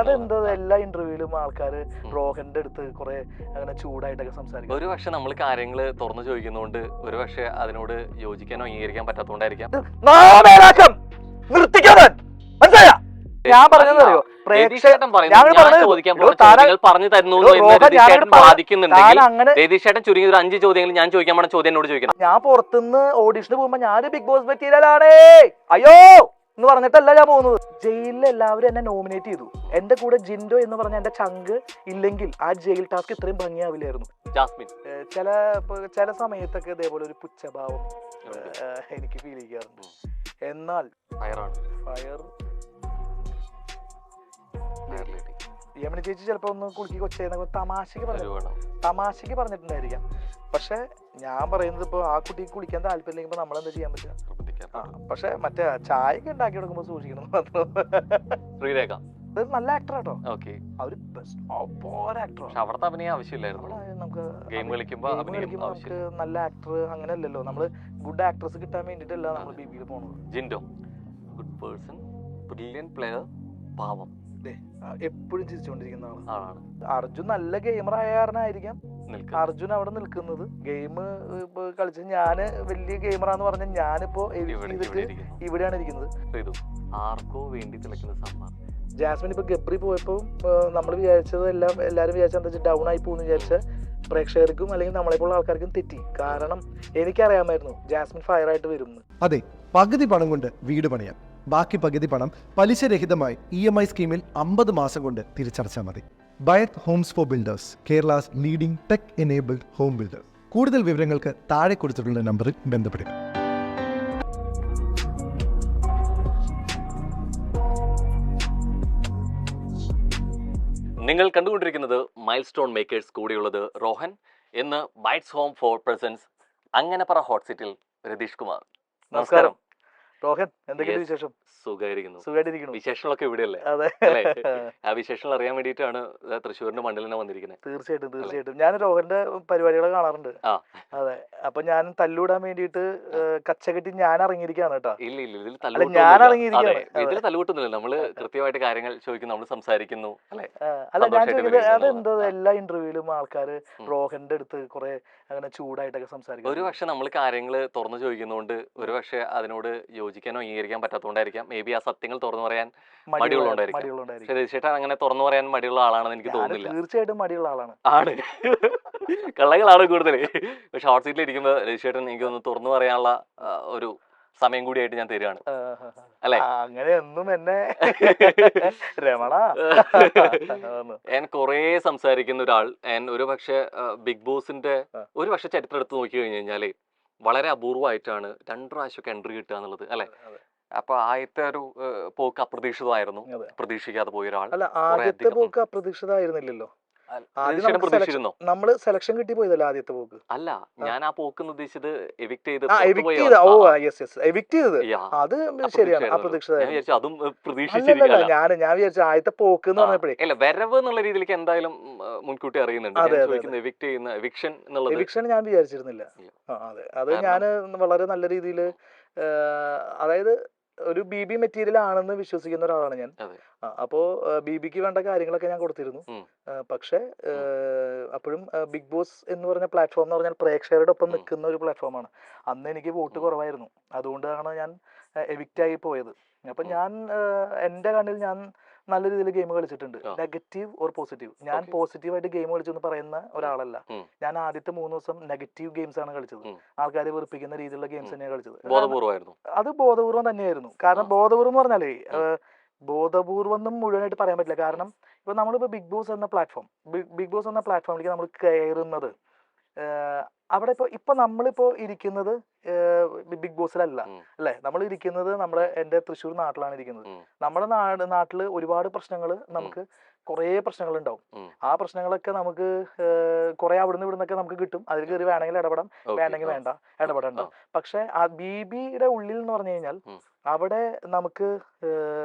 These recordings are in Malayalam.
അതെന്താ എല്ലാ ഇന്റർവ്യൂവിലും ആൾക്കാര് റോഹന്റെ അടുത്ത് കുറെ അങ്ങനെ ചൂടായിട്ടൊക്കെ സംസാരിക്കും. ഒരു പക്ഷെ നമ്മൾ കാര്യങ്ങൾ തുറന്നു ചോദിക്കുന്നതുകൊണ്ട് ഒരു പക്ഷെ അതിനോട് യോജിക്കാനോ അംഗീകരിക്കാൻ പറ്റാത്തതുകൊണ്ടായിരിക്കാം. ഞാൻ പറഞ്ഞതറിയോ, രതീഷേട്ടൻ ചുരുങ്ങിയ ഒരു 5 ചോദ്യങ്ങൾ ഞാൻ ചോദിക്കാൻ പോണ ചോദ്യം എന്നോട് ചോദിക്കണം. ഞാൻ പുറത്തുനിന്ന് ഓഡീഷന് പോകുമ്പോ ഞാൻ ബിഗ് ബോസ് മെറ്റീരിയലാണേ അയ്യോ എന്ന് പറഞ്ഞിട്ടല്ല ഞാൻ പോകുന്നത്. ജയിലിൽ എല്ലാവരും എന്നെ നോമിനേറ്റ് ചെയ്തു. എന്റെ കൂടെ ജിൻഡോ എന്ന് പറഞ്ഞ എന്റെ ചങ്ക് ഇല്ലെങ്കിൽ ആ ജയിൽ ടാസ്ക് ഇത്രയും ഭംഗിയാവില്ലായിരുന്നു. ജാസ്മിൻ ചില സമയത്തൊക്കെ ഇതേപോലെ ഒരു പുച്ഛഭാവം എനിക്ക് ഫീൽ ചെയ്യാറുണ്ട്. എന്നാൽ ഫയർ യമന ചേച്ചി ചിലപ്പോ ഒന്ന് കുളുക്കി കൊച്ചേന്നൊക്കെ തമാശക്ക് പറഞ്ഞിട്ടുണ്ടായിരിക്കാം. പക്ഷെ ഞാൻ പറയുന്നത് ഇപ്പൊ ആ കുട്ടിക്ക് കുളിക്കാൻ താല്പര്യമില്ലെങ്കിൽ നമ്മളെന്താ ചെയ്യാൻ പറ്റുക? പക്ഷെ മറ്റേ ചായക്ക് ഉണ്ടാക്കി കൊടുക്കുമ്പോ സൂക്ഷിക്കണം മാത്രം. നല്ല ആക്ടർ കേട്ടോ, അവര് നമുക്ക് നല്ല ആക്ടർ അങ്ങനെയല്ലല്ലോ. നമ്മള് ഗുഡ് ആക്ട്രസ് കിട്ടാൻ വേണ്ടിട്ടല്ല നമ്മൾ ബിബിയിൽ പോണത്. Jinto good person, brilliant player, പാവം, എപ്പോഴും ചിരിച്ചുകൊണ്ടിരിക്കുന്ന ആളാണ്. അർജുൻ നല്ല ഗെയിമർ ആയ കാരണമായിരിക്കാം അർജുൻ അവിടെ നിൽക്കുന്നത്. ഗെയിം കളിച്ച് ഞാന് വലിയ ഗെയിമറാന്ന് പറഞ്ഞ ഞാനിപ്പോ ഇവിടെയാണ് ഇരിക്കുന്നത്. ആർക്കോ വേണ്ടി തിളക്കുന്ന സമ്മാനം. ജാസ്മിൻ ഇപ്പൊ ഗബ്രി പോയപ്പോ നമ്മൾ വിചാരിച്ചത് എല്ലാരും വിചാരിച്ച എന്താ ഡൗൺ ആയി പോകുന്നു വിചാരിച്ച പ്രേക്ഷകർക്കും അല്ലെങ്കിൽ നമ്മളെപ്പോലുള്ള ആൾക്കാർക്കും തെറ്റി. കാരണം എനിക്കറിയാമായിരുന്നു ജാസ്മിൻ ഫയർ ആയിട്ട് വരും. അതെ, പകുതി പണം കൊണ്ട് വീട് പണിയാം, ബാക്കി പകുതി പണം പലിശരഹിതമായി EMI സ്കീമിൽ 50 മാസം കൊണ്ട് തിരിച്ചടച്ചാൽ മതി. Bayath homes for builders, Kerala's leading tech enabled home builder. കൂടുതൽ വിവരങ്ങൾക്ക് താഴെ കൊടുത്തിട്ടുള്ള നമ്പറിൽ ബന്ധപ്പെടുക. നിങ്ങൾ കണ്ടുകൊണ്ടിരിക്കുന്നത് മൈൽ സ്റ്റോൺ മേക്കേഴ്സ്. കൂടെയുള്ളത് റോഹൻ. ഇന്ന് ബൈറ്റ്സ് ഹോം ഫോർ പ്രസൻസ് അങ്ങനെ പറ ഹോട്ട് സീറ്റിൽ രതീഷ് കുമാർ. നമസ്കാരം റോഹൻ, എന്തൊക്കെയാണ് വിശേഷം? സുഖമായിരിക്കുന്നു. വിശേഷങ്ങളൊക്കെ ഇവിടെയല്ലേ? ആ വിശേഷങ്ങൾ അറിയാൻ വേണ്ടിയിട്ടാണ് തൃശ്ശൂരിന്റെ മണ്ണിൽ തന്നെ വന്നിരിക്കുന്നത്. തീർച്ചയായിട്ടും ഞാൻ രോഹന്റെ പരിപാടികളെ കാണാറുണ്ട്. അതെ, അപ്പൊ ഞാൻ തല്ലൂടാൻ വേണ്ടിട്ട് കച്ചകെട്ടി ഞാൻ ഇറങ്ങിയിരിക്കുകയാണ് കേട്ടോ. ഇല്ല, ഞാൻ ഇറങ്ങിയിരിക്കുകയാണ്. ഇതിൽ തല്ലുകൊട്ടുന്നില്ല. നമ്മള് കൃത്യമായിട്ട് കാര്യങ്ങൾ ചോദിക്കുന്നു, നമ്മൾ സംസാരിക്കുന്നു. അല്ല, ഞാൻ ചോദിക്കുന്നത് അതെന്താ എല്ലാ ഇന്റർവ്യൂവിലും ആൾക്കാര് റോഹന്റെ അടുത്ത് കുറെ അങ്ങനെ ചൂടായിട്ടൊക്കെ സംസാരിക്കും. ഒരു പക്ഷെ നമ്മൾ കാര്യങ്ങൾ തുറന്നു ചോദിക്കുന്നതുകൊണ്ട് ഒരു പക്ഷെ അതിനോട് യോജിക്കാനോ അംഗീകരിക്കാൻ പറ്റാത്തതുകൊണ്ടായിരിക്കാം. മേ ബി ആ സത്യങ്ങൾ തുറന്നു പറയാൻ മടിയുള്ളതുകൊണ്ടായിരിക്കും. രജിസ്റ്റേട്ടൻ അങ്ങനെ തുറന്നു പറയാൻ മടിയുള്ള ആളാണെന്ന് എനിക്ക് തോന്നുന്നില്ല. തീർച്ചയായിട്ടും മടിയുള്ള ആളാണ്. കള്ളങ്ങളാണ് കൂടുതൽ. പക്ഷെ ഹോട്ട് സീറ്റിൽ ഇരിക്കുമ്പോൾ രജിസ്റ്റേട്ടൻ എനിക്കൊന്ന് തുറന്നു പറയാനുള്ള ഒരു സമയം കൂടിയായിട്ട് ഞാൻ തരികയാണ്, അല്ലെ? അങ്ങനെയൊന്നും എന്നെ രമണ ഞാൻ കൊറേ സംസാരിക്കുന്ന ഒരാൾ. ഒരു പക്ഷെ ബിഗ് ബോസിന്റെ ഒരു പക്ഷെ ചരിത്രം എടുത്ത് നോക്കി കഴിഞ്ഞു കഴിഞ്ഞാല് വളരെ അപൂർവമായിട്ടാണ് 2 പ്രാവശ്യമൊക്കെ എൻട്രി കിട്ടുക എന്നുള്ളത്, അല്ലെ? അപ്പൊ ആദ്യത്തെ ഒരു പോക്ക് അപ്രതീക്ഷിതമായിരുന്നു, പ്രതീക്ഷിക്കാതെ പോയ ഒരാൾ. ആദ്യത്തെ പോക്ക് അപ്രതീക്ഷിതമായിരുന്നില്ലല്ലോ. നമ്മള് സെലക്ഷൻ കിട്ടി പോയതല്ല ആദ്യത്തെ പോക്ക്. അല്ല, ഞാൻ ആ പോക്ക് ഉദ്ദേശിച്ചത് എവിക്ട് ചെയ്ത് അത് ശരിയാണ്, അപ്രതീക്ഷിതമായിരുന്നു. അതും പ്രതീക്ഷിച്ചില്ല. ഞാൻ വിചാരിച്ച ആദ്യത്തെ പോക്ക് എന്ന് പറഞ്ഞപ്പോഴേ അല്ല, വരവ് എന്നുള്ള രീതിയിലേക്ക് എന്തായാലും മുൻകൂട്ടി അറിയുന്നുണ്ട്. എവിക്ട് ചെയ്യുന്ന എവിക്ഷൻ ഞാൻ വിചാരിച്ചിരുന്നില്ല. അതെ, അത് ഞാൻ വളരെ നല്ല രീതിയിൽ, അതായത് ഒരു BB മെറ്റീരിയൽ ആണെന്ന് വിശ്വസിക്കുന്ന ഒരാളാണ് ഞാൻ. അപ്പോ BBക്ക് വേണ്ട കാര്യങ്ങളൊക്കെ ഞാൻ കൊടുത്തിരുന്നു. പക്ഷെ അപ്പോഴും ബിഗ് ബോസ് എന്ന് പറഞ്ഞ പ്ലാറ്റ്ഫോം എന്ന് പറഞ്ഞാൽ പ്രേക്ഷകരുടെ ഒപ്പം നിൽക്കുന്ന ഒരു പ്ലാറ്റ്ഫോമാണ്. അന്ന് എനിക്ക് വോട്ട് കുറവായിരുന്നു, അതുകൊണ്ടാണ് ഞാൻ എവിക്റ്റ് ആയി പോയത്. അപ്പൊ ഞാൻ എന്റെ കണ്ണിൽ ഞാൻ നല്ല രീതിയിൽ ഗെയിം കളിച്ചിട്ടുണ്ട്, നെഗറ്റീവ് ഓർ പോസിറ്റീവ്. ഞാൻ പോസിറ്റീവായിട്ട് ഗെയിം കളിച്ചു എന്ന് പറയുന്ന ഒരാളല്ല. ഞാൻ ആദ്യത്തെ 3 ദിവസം നെഗറ്റീവ് ഗെയിംസ് ആണ് കളിച്ചത്. ആൾക്കാരെ വെറുപ്പിക്കുന്ന രീതിയിലുള്ള ഗെയിംസ് തന്നെയാണ് കളിച്ചത്. അത് ബോധപൂർവം തന്നെയായിരുന്നു. കാരണം ബോധപൂർവം എന്ന് പറഞ്ഞാലേ ബോധപൂർവം ഒന്നും മുഴുവനായിട്ട് പറയാൻ പറ്റില്ല. കാരണം ഇപ്പൊ നമ്മളിപ്പോ ബിഗ് ബോസ് എന്ന പ്ലാറ്റ്ഫോമിലേക്ക് നമ്മൾ കയറുന്നത്, അവിടെ ഇപ്പൊ നമ്മളിപ്പോ ഇരിക്കുന്നത് ബിഗ് ബോസിലല്ല, അല്ലെ? നമ്മൾ ഇരിക്കുന്നത് എന്റെ തൃശ്ശൂർ നാട്ടിലാണ് ഇരിക്കുന്നത്. നമ്മുടെ നാട്ടില് ഒരുപാട് പ്രശ്നങ്ങൾ, നമുക്ക് കുറെ പ്രശ്നങ്ങൾ ഉണ്ടാവും. ആ പ്രശ്നങ്ങളൊക്കെ നമുക്ക് കുറെ അവിടുന്ന് ഇവിടുന്നൊക്കെ നമുക്ക് കിട്ടും. അതിൽ കയറി വേണമെങ്കിൽ ഇടപെടാം, വേണമെങ്കിൽ വേണ്ട, ഇടപെടണ്ട. പക്ഷെ ആ BBയുടെ ഉള്ളിൽ എന്ന് പറഞ്ഞു കഴിഞ്ഞാൽ അവിടെ നമുക്ക്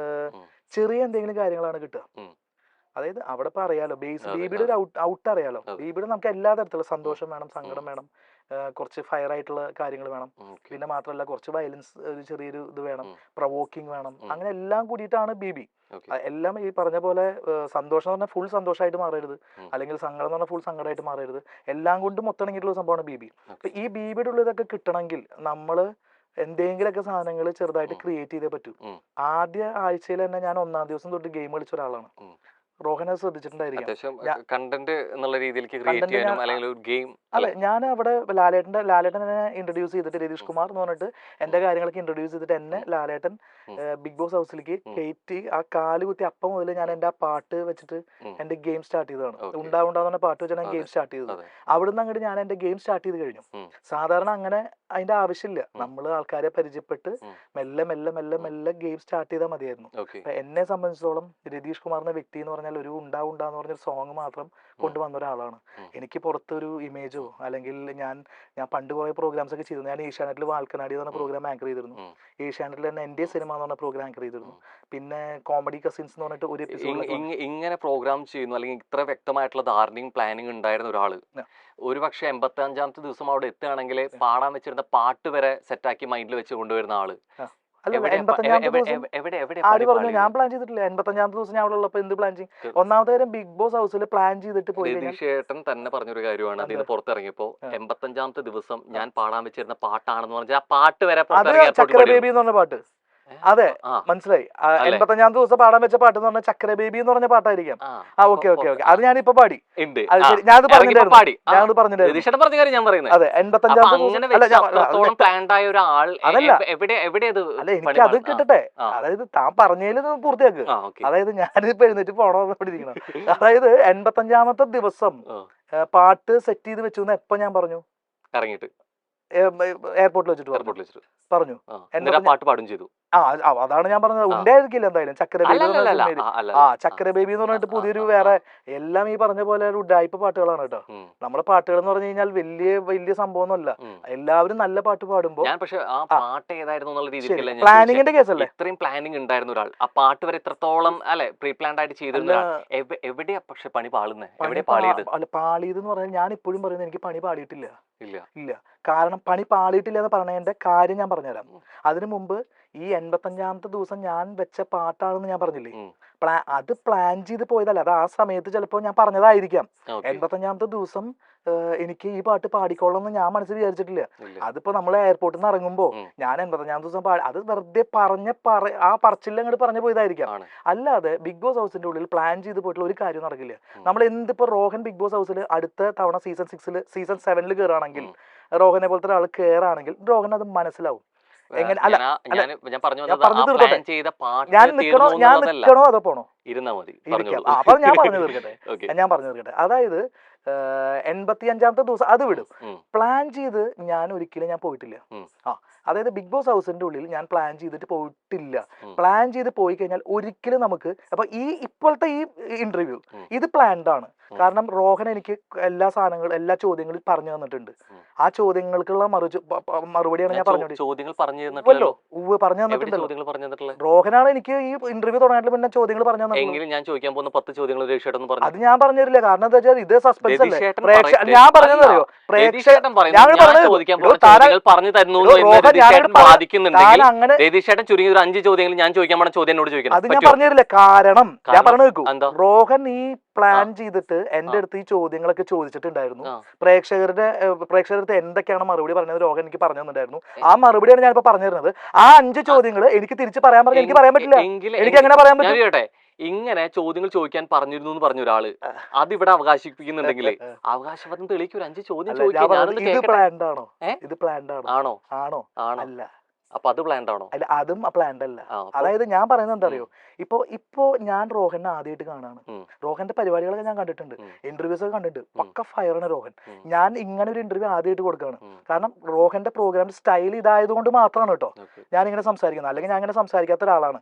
ചെറിയ എന്തെങ്കിലും കാര്യങ്ങളാണ് കിട്ടുക. അതായത് അവിടെ ഇപ്പൊ അറിയാലോ ബീബിയുടെ ഒരു ഔട്ട് അറിയാലോ. ബീബിയുടെ നമുക്ക് എല്ലാ തരത്തിലുള്ള സന്തോഷം വേണം, സങ്കടം വേണം, കുറച്ച് ഫയർ ആയിട്ടുള്ള കാര്യങ്ങൾ വേണം, പിന്നെ മാത്രമല്ല കുറച്ച് വയലൻസ്, ഒരു ചെറിയൊരു ഇത് വേണം, പ്രൊവോക്കിംഗ് വേണം, അങ്ങനെ എല്ലാം കൂടിയിട്ടാണ് ബീബി. എല്ലാം ഈ പറഞ്ഞ പോലെ സന്തോഷം എന്ന് പറഞ്ഞാൽ ഫുൾ സന്തോഷമായിട്ട് മാറരുത്, അല്ലെങ്കിൽ സങ്കടം എന്ന് പറഞ്ഞാൽ ഫുൾ സങ്കടമായിട്ട് മാറരുത്, എല്ലാം കൊണ്ടും ഒത്തിണങ്ങിയിട്ടുള്ള സംഭവമാണ് ബീബി. അപ്പൊ ഈ ബീബിയുടെ ഉള്ളിതൊക്കെ കിട്ടണമെങ്കിൽ നമ്മള് എന്തെങ്കിലുമൊക്കെ സാധനങ്ങൾ ചെറുതായിട്ട് ക്രിയേറ്റ് ചെയ്തേ പറ്റൂ. ആദ്യ ആഴ്ചയിൽ തന്നെ ഞാൻ 1-ാം ദിവസം തൊട്ട് ഗെയിം കളിച്ച ഒരാളാണ്. റോഹൻ അത് ശ്രദ്ധിച്ചിട്ടുണ്ടായിരിക്കും. കണ്ടന്റ് എന്നുള്ള രീതിയിലേക്ക് ക്രിയേറ്റ് ചെയ്യാനും അല്ലെങ്കിൽ ഒരു ഗെയിം. അല്ല, ഞാൻ അവിടെ ലാലേട്ടനെ ഇൻട്രൊഡ്യൂസ് ചെയ്തിട്ട്, രതീഷ് കുമാർ എന്ന് പറഞ്ഞിട്ട് എന്റെ കാര്യങ്ങളൊക്കെ ഇൻട്രൊഡ്യൂസ് ചെയ്തിട്ട് എന്നെ ലാലേട്ടൻ ബിഗ് ബോസ് ഹൗസിലേക്ക് കയറ്റി ആ കാല് കുത്തി അപ്പം മുതൽ ഞാൻ എന്റെ ആ പാട്ട് വെച്ചിട്ട് എന്റെ ഗെയിം സ്റ്റാർട്ട് ചെയ്തതാണ്. ഉണ്ടാവുണ്ടാവുന്ന പാട്ട് വെച്ചാൽ ഞാൻ ഗെയിം സ്റ്റാർട്ട് ചെയ്തത്. അവിടുന്ന് അങ്ങോട്ട് ഞാൻ എന്റെ ഗെയിം സ്റ്റാർട്ട് ചെയ്ത് കഴിഞ്ഞു. സാധാരണ അങ്ങനെ അതിന്റെ ആവശ്യമില്ല. നമ്മൾ ആൾക്കാരെ പരിചയപ്പെട്ട് മെല്ലെ മെല്ലെ മെല്ലെ മെല്ലെ ഗെയിം സ്റ്റാർട്ട് ചെയ്താൽ മതിയായിരുന്നു. എന്നെ സംബന്ധിച്ചിടത്തോളം രതീഷ് കുമാർ എന്ന വ്യക്തി എന്ന് പറഞ്ഞാൽ ഒരു ഉണ്ടാവുണ്ടാന്ന് പറഞ്ഞൊരു സോങ് മാത്രം കൊണ്ടുവന്ന ഒരാളാണ്. എനിക്ക് പുറത്തൊരു ഇമേജോ അല്ലെങ്കിൽ ഞാൻ പണ്ട് കുറെ പ്രോഗ്രാംസ് ഒക്കെ ചെയ്തിരുന്നു. ഞാൻ ഏഷ്യാനെറ്റിൽ വാൽക്കനാടി എന്ന പ്രോഗ്രാം ആങ്കർ ചെയ്തിരുന്നു. ഏഷ്യാനെറ്റിൽ തന്നെ എന്റെ സിനിമ എന്ന് പറഞ്ഞ പ്രോഗ്രാം ആങ്കർ ചെയ്തിരുന്നു. പിന്നെ കോമഡി കസിൻസ് എന്ന് പറഞ്ഞിട്ട് ഒരു എപ്പിസോഡ്. ഇങ്ങനെ പ്രോഗ്രാം ചെയ്യുന്നു അല്ലെങ്കിൽ ഇത്ര വ്യക്തമായിട്ടുള്ള ധാരണയും പ്ലാനിങ് ഉണ്ടായിരുന്ന ഒരാള് ഒരു പക്ഷെ 85ാമത്തെ ദിവസം അവിടെ എത്തുകയാണെങ്കിൽ പാടാൻ വെച്ചിരുന്ന പാട്ട് വരെ സെറ്റാക്കി മൈൻഡിൽ വെച്ച് കൊണ്ടുവരുന്ന ആള്. ഞാൻ പ്ലാൻ ചെയ്തിട്ടില്ല. 85ാമത്തെ ദിവസം ഞാൻ അവിടെ ഉള്ളപ്പോ എന്ത് പ്ലാൻ ചെയ്യും? ഒന്നാമത്തെ കാര്യം ബിഗ് ബോസ് ഹൗസിൽ പ്ലാൻ ചെയ്തിട്ട് പോയി. രതീഷേട്ടൻ തന്നെ പറഞ്ഞൊരു കാര്യമാണ്, അതിന് പുറത്തിറങ്ങിയപ്പോ 85ാമത്തെ ദിവസം ഞാൻ പാടാൻ വെച്ചിരുന്ന പാട്ടാണെന്ന് പറഞ്ഞാൽ ആ പാട്ട് വരെ ചക്കര ബേബി എന്ന് പറഞ്ഞ പാട്ട്. അതെ, മനസ്സിലായി. 85ാമത്തെ ദിവസം പാടാൻ വെച്ച പാട്ട് എന്ന് പറഞ്ഞാൽ ചക്കര ബേബി എന്ന് പറഞ്ഞ പാട്ടായിരിക്കാം. ഓക്കെ ഓക്കെ ഓക്കെ, അത് ഞാനിപ്പോ പാടി. ഞാനത് പറഞ്ഞിട്ടുണ്ടായിരുന്നു. പറഞ്ഞ കാര്യം ഞാൻ പറയുന്നത്. അതെ, 85ാമത്തെ അല്ല, എനിക്ക് അത് കിട്ടട്ടെ. അതായത് താൻ പറഞ്ഞതിൽ പൂർത്തിയാക്ക്. അതായത് ഞാനിപ്പോ എഴുന്നേറ്റ് പോണോണ്ടിരിക്കണം. അതായത് 85ാമത്തെ ദിവസം പാട്ട് സെറ്റ് ചെയ്ത് വെച്ചു എപ്പോ ഞാൻ പറഞ്ഞു? ഇറങ്ങിയിട്ട് എയർപോർട്ടിൽ വെച്ചിട്ട് പറഞ്ഞു. പാട്ട് പാടും ചെയ്തു. അതാണ് ഞാൻ പറഞ്ഞത്. ഉണ്ടായിരിക്കില്ല എന്തായാലും ചക്കര ബേബി. ചക്കര ബേബി എന്ന് പറഞ്ഞിട്ട് പുതിയൊരു വേറെ എല്ലാം ഈ പറഞ്ഞ പോലെ ഒരു ഉഡായിപ്പ് പാട്ടുകളാണ് കേട്ടോ. നമ്മുടെ പാട്ടുകൾ എന്ന് പറഞ്ഞു കഴിഞ്ഞാൽ വലിയ സംഭവമൊന്നുമല്ല. എല്ലാവരും നല്ല പാട്ട് പാടുമ്പോ പ്ലാനിങ്ങിന്റെ കേസല്ലേ. ഇത്രയും പ്ലാനിങ് ഉണ്ടായിരുന്ന ഒരാൾ ആ പാട്ട് വരെ ഇത്രത്തോളം അല്ലെ പ്രീ പ്ലാൻഡ് ആയിട്ട് ചെയ്തിരുന്ന എവിടെയാ പക്ഷെ പണി പാളുന്നത്? എവിടെ പാളിയത്? പാളിയതെന്ന് പറഞ്ഞാൽ ഞാൻ ഇപ്പോഴും പറയുന്നത് എനിക്ക് പണി പാളിയിട്ടില്ല. ഇല്ല, കാരണം പണി പാളിയിട്ടില്ല എന്ന് പറഞ്ഞതിന്റെ കാര്യം ഞാൻ പറഞ്ഞുതരാം. അതിനു മുമ്പ് ഈ 85ാമത്തെ ദിവസം ഞാൻ വെച്ച പാട്ടാണെന്ന് ഞാൻ പറഞ്ഞില്ലേ, അത് പ്ലാൻ ചെയ്ത് പോയതല്ല. അത് ആ സമയത്ത് ചിലപ്പോ ഞാൻ പറഞ്ഞതായിരിക്കാം. 85ാമത്തെ ദിവസം എനിക്ക് ഈ പാട്ട് പാടിക്കോളാം എന്ന് ഞാൻ മനസ്സിൽ വിചാരിച്ചിട്ടില്ല. അതിപ്പോ നമ്മൾ എയർപോർട്ടിൽ നിന്ന് ഇറങ്ങുമ്പോ ഞാൻ 85ാമത്തെ ദിവസം അത് വെറുതെ ആ പറച്ചില്ല അങ്ങോട്ട് പറഞ്ഞു പോയതായിരിക്കാം. അല്ലാതെ ബിഗ് ബോസ് ഹൗസിന്റെ ഉള്ളിൽ പ്ലാൻ ചെയ്ത് പോയിട്ടുള്ള ഒരു കാര്യം നടക്കില്ല. നമ്മൾ എന്തിപ്പോ റോഹൻ ബിഗ് ബോസ് ഹൗസിൽ അടുത്ത തവണ സീസൺ 7 കയറാണെങ്കിൽ, റോഹനെ പോലത്തെ ഒരാൾ കയറാണെങ്കിൽ റോഹൻ അത് മനസ്സിലാവും. എങ്ങനെ അല്ല ഞാൻ നിൽക്കണോ അതോ പോണോ? അപ്പൊ ഞാൻ പറഞ്ഞു തീർക്കട്ടെ. അതായത് 85ാമത്തെ ദിവസം അത് വിടും. പ്ലാൻ ചെയ്ത് ഞാൻ ഒരിക്കലും പോയിട്ടില്ല. അതായത് ബിഗ് ബോസ് ഹൗസിന്റെ ഉള്ളിൽ ഞാൻ പ്ലാൻ ചെയ്തിട്ട് പോയിട്ടില്ല. പ്ലാൻ ചെയ്ത് പോയി കഴിഞ്ഞാൽ ഒരിക്കലും നമുക്ക് അപ്പൊ ഇപ്പോഴത്തെ ഈ ഇന്റർവ്യൂ ഇത് പ്ലാൻഡ് ആണ്. കാരണം റോഹൻ എനിക്ക് എല്ലാ സാധനങ്ങളും എല്ലാ ചോദ്യങ്ങളും പറഞ്ഞു തന്നിട്ടുണ്ട്. ആ ചോദ്യങ്ങൾക്കുള്ള മറുപടിയാണ് ഞാൻ പറഞ്ഞത്. പറഞ്ഞു തന്നിട്ടുണ്ടല്ലോ. റോഹനാണ് എനിക്ക് ഈ ഇന്റർവ്യൂ തുടങ്ങാൻ പിന്നെ ചോദ്യങ്ങൾ പറഞ്ഞു തന്നത്. ഞാൻ ചോദിക്കാൻ പോകുന്ന 10 ചോദ്യങ്ങൾ അത് ഞാൻ പറഞ്ഞില്ല. കാരണം എന്താ വെച്ചാൽ ഇത് സസ്പെൻസ് അല്ലേ. ഞാൻ പറഞ്ഞതറിയോ, അത് ഞാൻ പറഞ്ഞില്ല. കാരണം ഞാൻ പറഞ്ഞു വെക്കൂ, റോഹൻ ഈ പ്ലാൻ ചെയ്തിട്ട് എന്റെ അടുത്ത് ഈ ചോദ്യങ്ങളൊക്കെ ചോദിച്ചിട്ടുണ്ടായിരുന്നു. പ്രേക്ഷകരുടെ എന്തൊക്കെയാണ് മറുപടി പറഞ്ഞത് റോഹൻ എനിക്ക് പറഞ്ഞു തന്നിട്ടുണ്ടായിരുന്നു. ആ മറുപടിയാണ് ഞാനിപ്പോ പറഞ്ഞു തരുന്നത്. ആ 5 ചോദ്യങ്ങൾ എനിക്ക് തിരിച്ച് പറയാൻ പറഞ്ഞാൽ എനിക്ക് പറയാൻ പറ്റില്ല. എനിക്ക് എങ്ങനെ പറയാൻ പറ്റും? ഇങ്ങനെ ചോദ്യങ്ങൾ ചോദിക്കാൻ പറഞ്ഞിരുന്നു എന്ന് പറഞ്ഞ ഒരാള് അതിവിടെ അവകാശിപ്പിക്കുന്നുണ്ടെങ്കിൽ അവകാശവാദം തെളിയിക്കും. 5 ചോദ്യം ആണോ? അല്ല. അപ്പൊ അത് പ്ലാൻഡ് ആണോ? അല്ല, അതും പ്ലാൻഡ് അല്ല. അതായത് ഞാൻ പറയുന്നത് എന്താ അറിയോ, ഇപ്പൊ ഞാൻ റോഹനെ ആദ്യമായിട്ട് കാണാണ്. റോഹന്റെ പരിപാടികളൊക്കെ ഞാൻ കണ്ടിട്ടുണ്ട്, ഇന്റർവ്യൂസ് ഒക്കെ കണ്ടിട്ടുണ്ട്. പക്ക ഫയറാണ് റോഹൻ. ഞാൻ ഇങ്ങനെ ഒരു ഇന്റർവ്യൂ ആദ്യമായിട്ട് കൊടുക്കുകയാണ്. കാരണം റോഹന്റെ പ്രോഗ്രാമിന്റെ സ്റ്റൈൽ ഇതായതുകൊണ്ട് മാത്രമാണ് കേട്ടോ ഞാൻ ഇങ്ങനെ സംസാരിക്കുന്നത്. അല്ലെങ്കിൽ ഞാൻ ഇങ്ങനെ സംസാരിക്കാത്ത ഒരാളാണ്.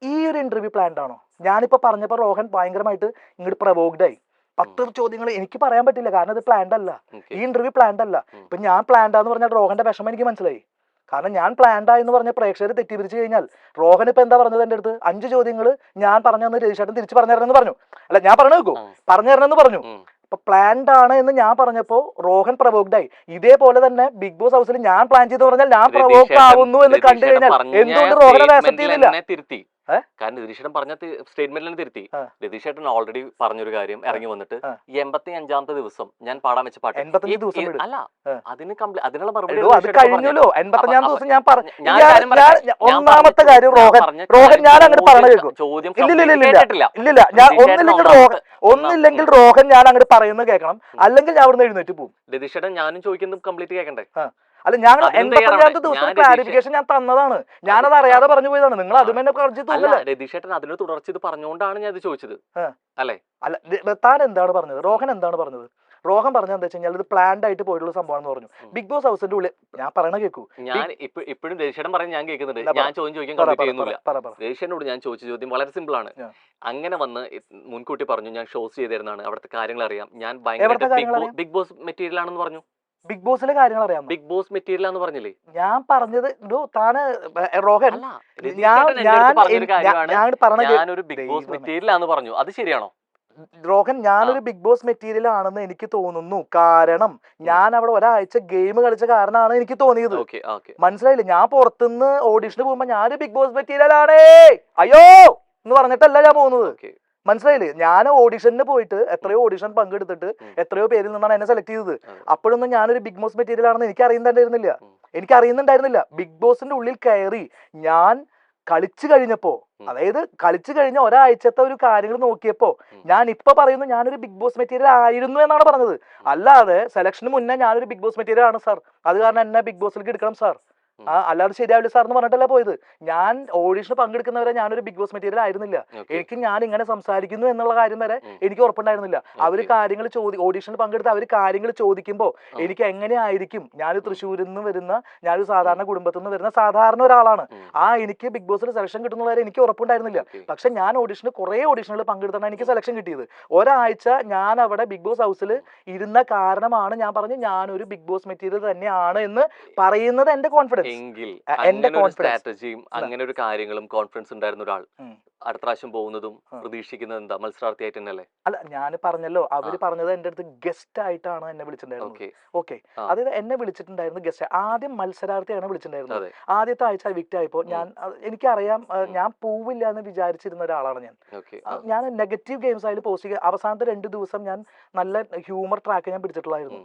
ഈ ഒരു ഇന്റർവ്യൂ പ്ലാൻഡ് ആണോ? ഞാനിപ്പോ പറഞ്ഞപ്പോ റോഹൻ ഭയങ്കരമായിട്ട് ഇങ്ങോട്ട് പ്രവോക്ഡ് ആയി. 10 ചോദ്യങ്ങൾ എനിക്ക് പറയാൻ പറ്റില്ല. കാരണം ഇത് പ്ലാൻഡ് അല്ല. ഈ ഇന്റർവ്യൂ പ്ലാൻഡ് അല്ല. ഇപ്പൊ ഞാൻ പ്ലാൻഡ് ആന്ന് പറഞ്ഞാൽ റോഹന്റെ വിഷമം എനിക്ക് മനസ്സിലായി. കാരണം ഞാൻ പ്ലാൻഡ് ആയെന്ന് പറഞ്ഞ പ്രേക്ഷകർ തെറ്റിദ്ധരിച്ചു കഴിഞ്ഞാൽ റോഹൻ ഇപ്പൊ എന്താ പറഞ്ഞത് എൻ്റെ അടുത്ത് 5 ചോദ്യങ്ങൾ ഞാൻ പറഞ്ഞു തന്ന് രജിഷേട്ടൻ തിരിച്ച് പറഞ്ഞു തരണമെന്ന് പറഞ്ഞു. അല്ല ഞാൻ പറഞ്ഞു വെക്കൂ, പറഞ്ഞു തരണമെന്ന് പറഞ്ഞു. അപ്പൊ പ്ലാൻഡ് ആണ് എന്ന് ഞാൻ പറഞ്ഞപ്പോ റോഹൻ പ്രവോക്ഡ് ആയി. ഇതേപോലെ തന്നെ ബിഗ് ബോസ് ഹൗസിൽ ഞാൻ പ്ലാൻ ചെയ്ത് പറഞ്ഞാൽ ഞാൻ പ്രവോക്ട് ആവുന്നു എന്ന് കണ്ടു കഴിഞ്ഞാൽ എന്തുകൊണ്ട് റോഹൻ അത് ആക്സെപ്റ്റ് ചെയ്തില്ല? കാരണം രതീഷേട്ടൻ പറഞ്ഞ സ്റ്റേറ്റ്മെന്റിൽ തിരുത്തി. രതീഷേട്ടൻ ഓൾറെഡി പറഞ്ഞൊരു കാര്യം ഇറങ്ങി വന്നിട്ട് 85ാമത്തെ ദിവസം ഞാൻ പാടാൻ വെച്ച പാട്ട് അല്ല അതിന് അതിനുള്ള മറുപടി കഴിഞ്ഞല്ലോ. 85ാം ദിവസം ഞാൻ പറഞ്ഞു. ഒന്നാമത്തെ കാര്യം റോഹൻ ഞാൻ അങ്ങോട്ട് പറഞ്ഞു കേൾക്കും. ചോദ്യം ഇല്ലില്ല, ഞാൻ ഒന്നില്ലെങ്കിൽ റോഹൻ ഞാൻ അങ്ങോട്ട് പറയുന്നത് കേൾക്കണം, അല്ലെങ്കിൽ ഞാൻ അവിടുന്ന് എഴുന്നേറ്റ് പോകും. രതീഷേട്ടൻ ഞാനും ചോദിക്കുന്നത് കംപ്ലീറ്റ് കേൾക്കണ്ടേ? അല്ല, ഞാൻ 85ാമത്തെ ദിവസം ക്ലാരിഫിക്കേഷൻ ഞാൻ തന്നതാണ്. ഞാനത് അറിയാതെ പറഞ്ഞു പോയതാണ്. നിങ്ങൾ അതും എന്നെ രതീഷേട്ടൻ അതിന് തുടർച്ച ഇത് പറഞ്ഞുകൊണ്ടാണ് ഞാൻ ഇത് ചോദിച്ചത്. അല്ലേ? അല്ല, താൻ എന്താണ് പറഞ്ഞത്? റോഹൻ എന്താണ് പറഞ്ഞത്? റോഹൻ പറഞ്ഞത് എന്താ വെച്ച് കഴിഞ്ഞാൽ ഇത് പ്ലാൻഡ് ആയിട്ട് പോയിട്ടുള്ള സംഭവം എന്ന് പറഞ്ഞു. ബിഗ് ബോസ് ഹൗസിന്റെ ഉള്ളിൽ ഞാൻ പറയണ കേൾക്കൂ. ഞാൻ ഇപ്പോഴും രതീഷേട്ടൻ പറഞ്ഞ് ഞാൻ കേൾക്കുന്നുണ്ട്. ഞാൻ ചോദ്യം ചോദിക്കാൻ കംപ്ലീറ്റ് ചെയ്യുന്നില്ല. രതീഷേട്ടനോട് ഞാൻ ചോദിച്ച ചോദ്യം വളരെ സിമ്പിൾ ആണ്. അങ്ങനെ വന്ന് മുൻകൂട്ടി പറഞ്ഞു ഞാൻ ഷോസ് ചെയ്തിരുന്നതാണ്, അവിടുത്തെ കാര്യങ്ങൾ അറിയാം, ഞാൻ ഭയങ്കര ബിഗ് ബോസ് മെറ്റീരിയൽ ആണെന്ന് പറഞ്ഞു. ബിഗ് ബോസിലെ കാര്യങ്ങൾ അറിയാം. ബിഗ് ബോസ് മെറ്റീരിയൽ ആണെന്ന് പറഞ്ഞില്ലേ? ഞാൻ പറഞ്ഞത് താന് റോഹൻ ഞാനൊരു ബിഗ് ബോസ് മെറ്റീരിയൽ ആണെന്ന് പറഞ്ഞു. അത് ശരിയാണോ റോഹൻ? ഞാനൊരു ബിഗ് ബോസ് മെറ്റീരിയൽ ആണെന്ന് എനിക്ക് തോന്നുന്നു. കാരണം ഞാൻ അവിടെ ഒരാഴ്ച ഗെയിം കളിച്ച കാരണമാണ് എനിക്ക് തോന്നിയത്. മനസ്സിലായില്ലേ? ഞാൻ പുറത്തുനിന്ന് ഓഡിഷന് പോകുമ്പോ ഞാനൊരു ബിഗ് ബോസ് മെറ്റീരിയൽ ആണേ അയ്യോ എന്ന് പറഞ്ഞിട്ടല്ല ഞാൻ പോകുന്നത്. മനസ്സിലായില്ലേ? ഞാൻ ഓഡിഷന് പോയിട്ട് എത്രയോ ഓഡിഷൻ പങ്കെടുത്തിട്ട് എത്രയോ പേരിൽ നിന്നാണ് എന്നെ സെലക്ട് ചെയ്തത്. അപ്പോഴൊന്നും ഞാനൊരു ബിഗ് ബോസ് മെറ്റീരിയൽ ആണെന്ന് എനിക്ക് അറിയുന്നുണ്ടായിരുന്നില്ല. ബിഗ് ബോസിന്റെ ഉള്ളിൽ കയറി ഞാൻ കളിച്ചു കഴിഞ്ഞപ്പോ, അതായത് കളിച്ചു കഴിഞ്ഞ ഒരാഴ്ചത്തെ ഒരു കാര്യങ്ങൾ നോക്കിയപ്പോ ഞാൻ ഇപ്പൊ പറയുന്നു ഞാനൊരു ബിഗ് ബോസ് മെറ്റീരിയൽ ആയിരുന്നു എന്നാണ് പറഞ്ഞത്. അല്ലാതെ സെലക്ഷന് മുന്നേ ഞാനൊരു ബിഗ് ബോസ് മെറ്റീരിയൽ ആണ് സാർ, അത് കാരണം എന്നെ ബിഗ് ബോസിലേക്ക് എടുക്കണം സാർ, അല്ലാതെ ശരിയാവില്ല സാർ എന്ന് പറഞ്ഞിട്ടല്ല പോയത്. ഞാൻ ഓഡിഷന് പങ്കെടുക്കുന്നവരെ ഞാനൊരു ബിഗ് ബോസ് മെറ്റീരിയൽ ആയിരുന്നില്ല. എനിക്ക് ഞാൻ ഇങ്ങനെ സംസാരിക്കുന്നു എന്നുള്ള കാര്യം വരെ എനിക്ക് ഉറപ്പുണ്ടായിരുന്നില്ല. അവര് കാര്യങ്ങൾ ഓഡിഷന് പങ്കെടുത്ത് അവര് കാര്യങ്ങൾ ചോദിക്കുമ്പോ എനിക്ക് എങ്ങനെയായിരിക്കും, ഞാൻ തൃശ്ശൂരിൽ നിന്ന് വരുന്ന, ഞാനൊരു സാധാരണ കുടുംബത്തിൽ നിന്ന് വരുന്ന സാധാരണ ഒരാളാണ്, എനിക്ക് ബിഗ് ബോസിൽ സെലക്ഷൻ കിട്ടുന്നവരെ എനിക്ക് ഉറപ്പുണ്ടായിരുന്നില്ല. പക്ഷെ ഞാൻ കുറെ ഓഡിഷനുകൾ പങ്കെടുത്താണ് എനിക്ക് സെലക്ഷൻ കിട്ടിയത്. ഒരാഴ്ച ഞാൻ അവിടെ ബിഗ് ബോസ് ഹൗസിൽ ഇരുന്ന കാരണമാണ് ഞാൻ പറഞ്ഞു ഞാനൊരു ബിഗ് ബോസ് മെറ്റീരിയൽ തന്നെയാണ് എന്ന് പറയുന്നത്. എന്റെ കോൺഫിഡൻസ് എങ്കിൽ അങ്ങനെ ഒരു സ്ട്രാറ്റജിയും അങ്ങനെ ഒരു കാര്യങ്ങളും കോൺഫിഡൻസ് ഉണ്ടായിരുന്ന ഒരാൾ അടുത്ത പ്രാവശ്യം പോകുന്നതും പ്രതീക്ഷിക്കുന്നത് എന്താ? മത്സരാർത്ഥിയായിട്ട് തന്നെയല്ലേ? അല്ല, ഞാൻ പറഞ്ഞല്ലോ, അവര് പറഞ്ഞത് എന്റെ അടുത്ത് ഗസ്റ്റ് ആയിട്ടാണ് എന്നെ വിളിച്ചിട്ടുണ്ടായിരുന്നത്. ഓക്കെ, അതായത് എന്നെ വിളിച്ചിട്ടുണ്ടായിരുന്നു ഗസ്റ്റ്. ആദ്യം മത്സരാർത്ഥിയാണ് വിളിച്ചിട്ടുണ്ടായിരുന്നത്. ആദ്യത്തെ ആഴ്ച വിക്റ്റ് ആയപ്പോ എനിക്കറിയാം ഞാൻ പോവില്ല എന്ന് വിചാരിച്ചിരുന്ന ഒരാളാണ് ഞാൻ നെഗറ്റീവ് ഗെയിംസ് ആയാലും പോസിറ്റീവ്. അവസാനത്തെ 2 ദിവസം ഞാൻ നല്ല ഹ്യൂമർ ട്രാക്ക് ഞാൻ പിടിച്ചിട്ടുള്ളായിരുന്നു.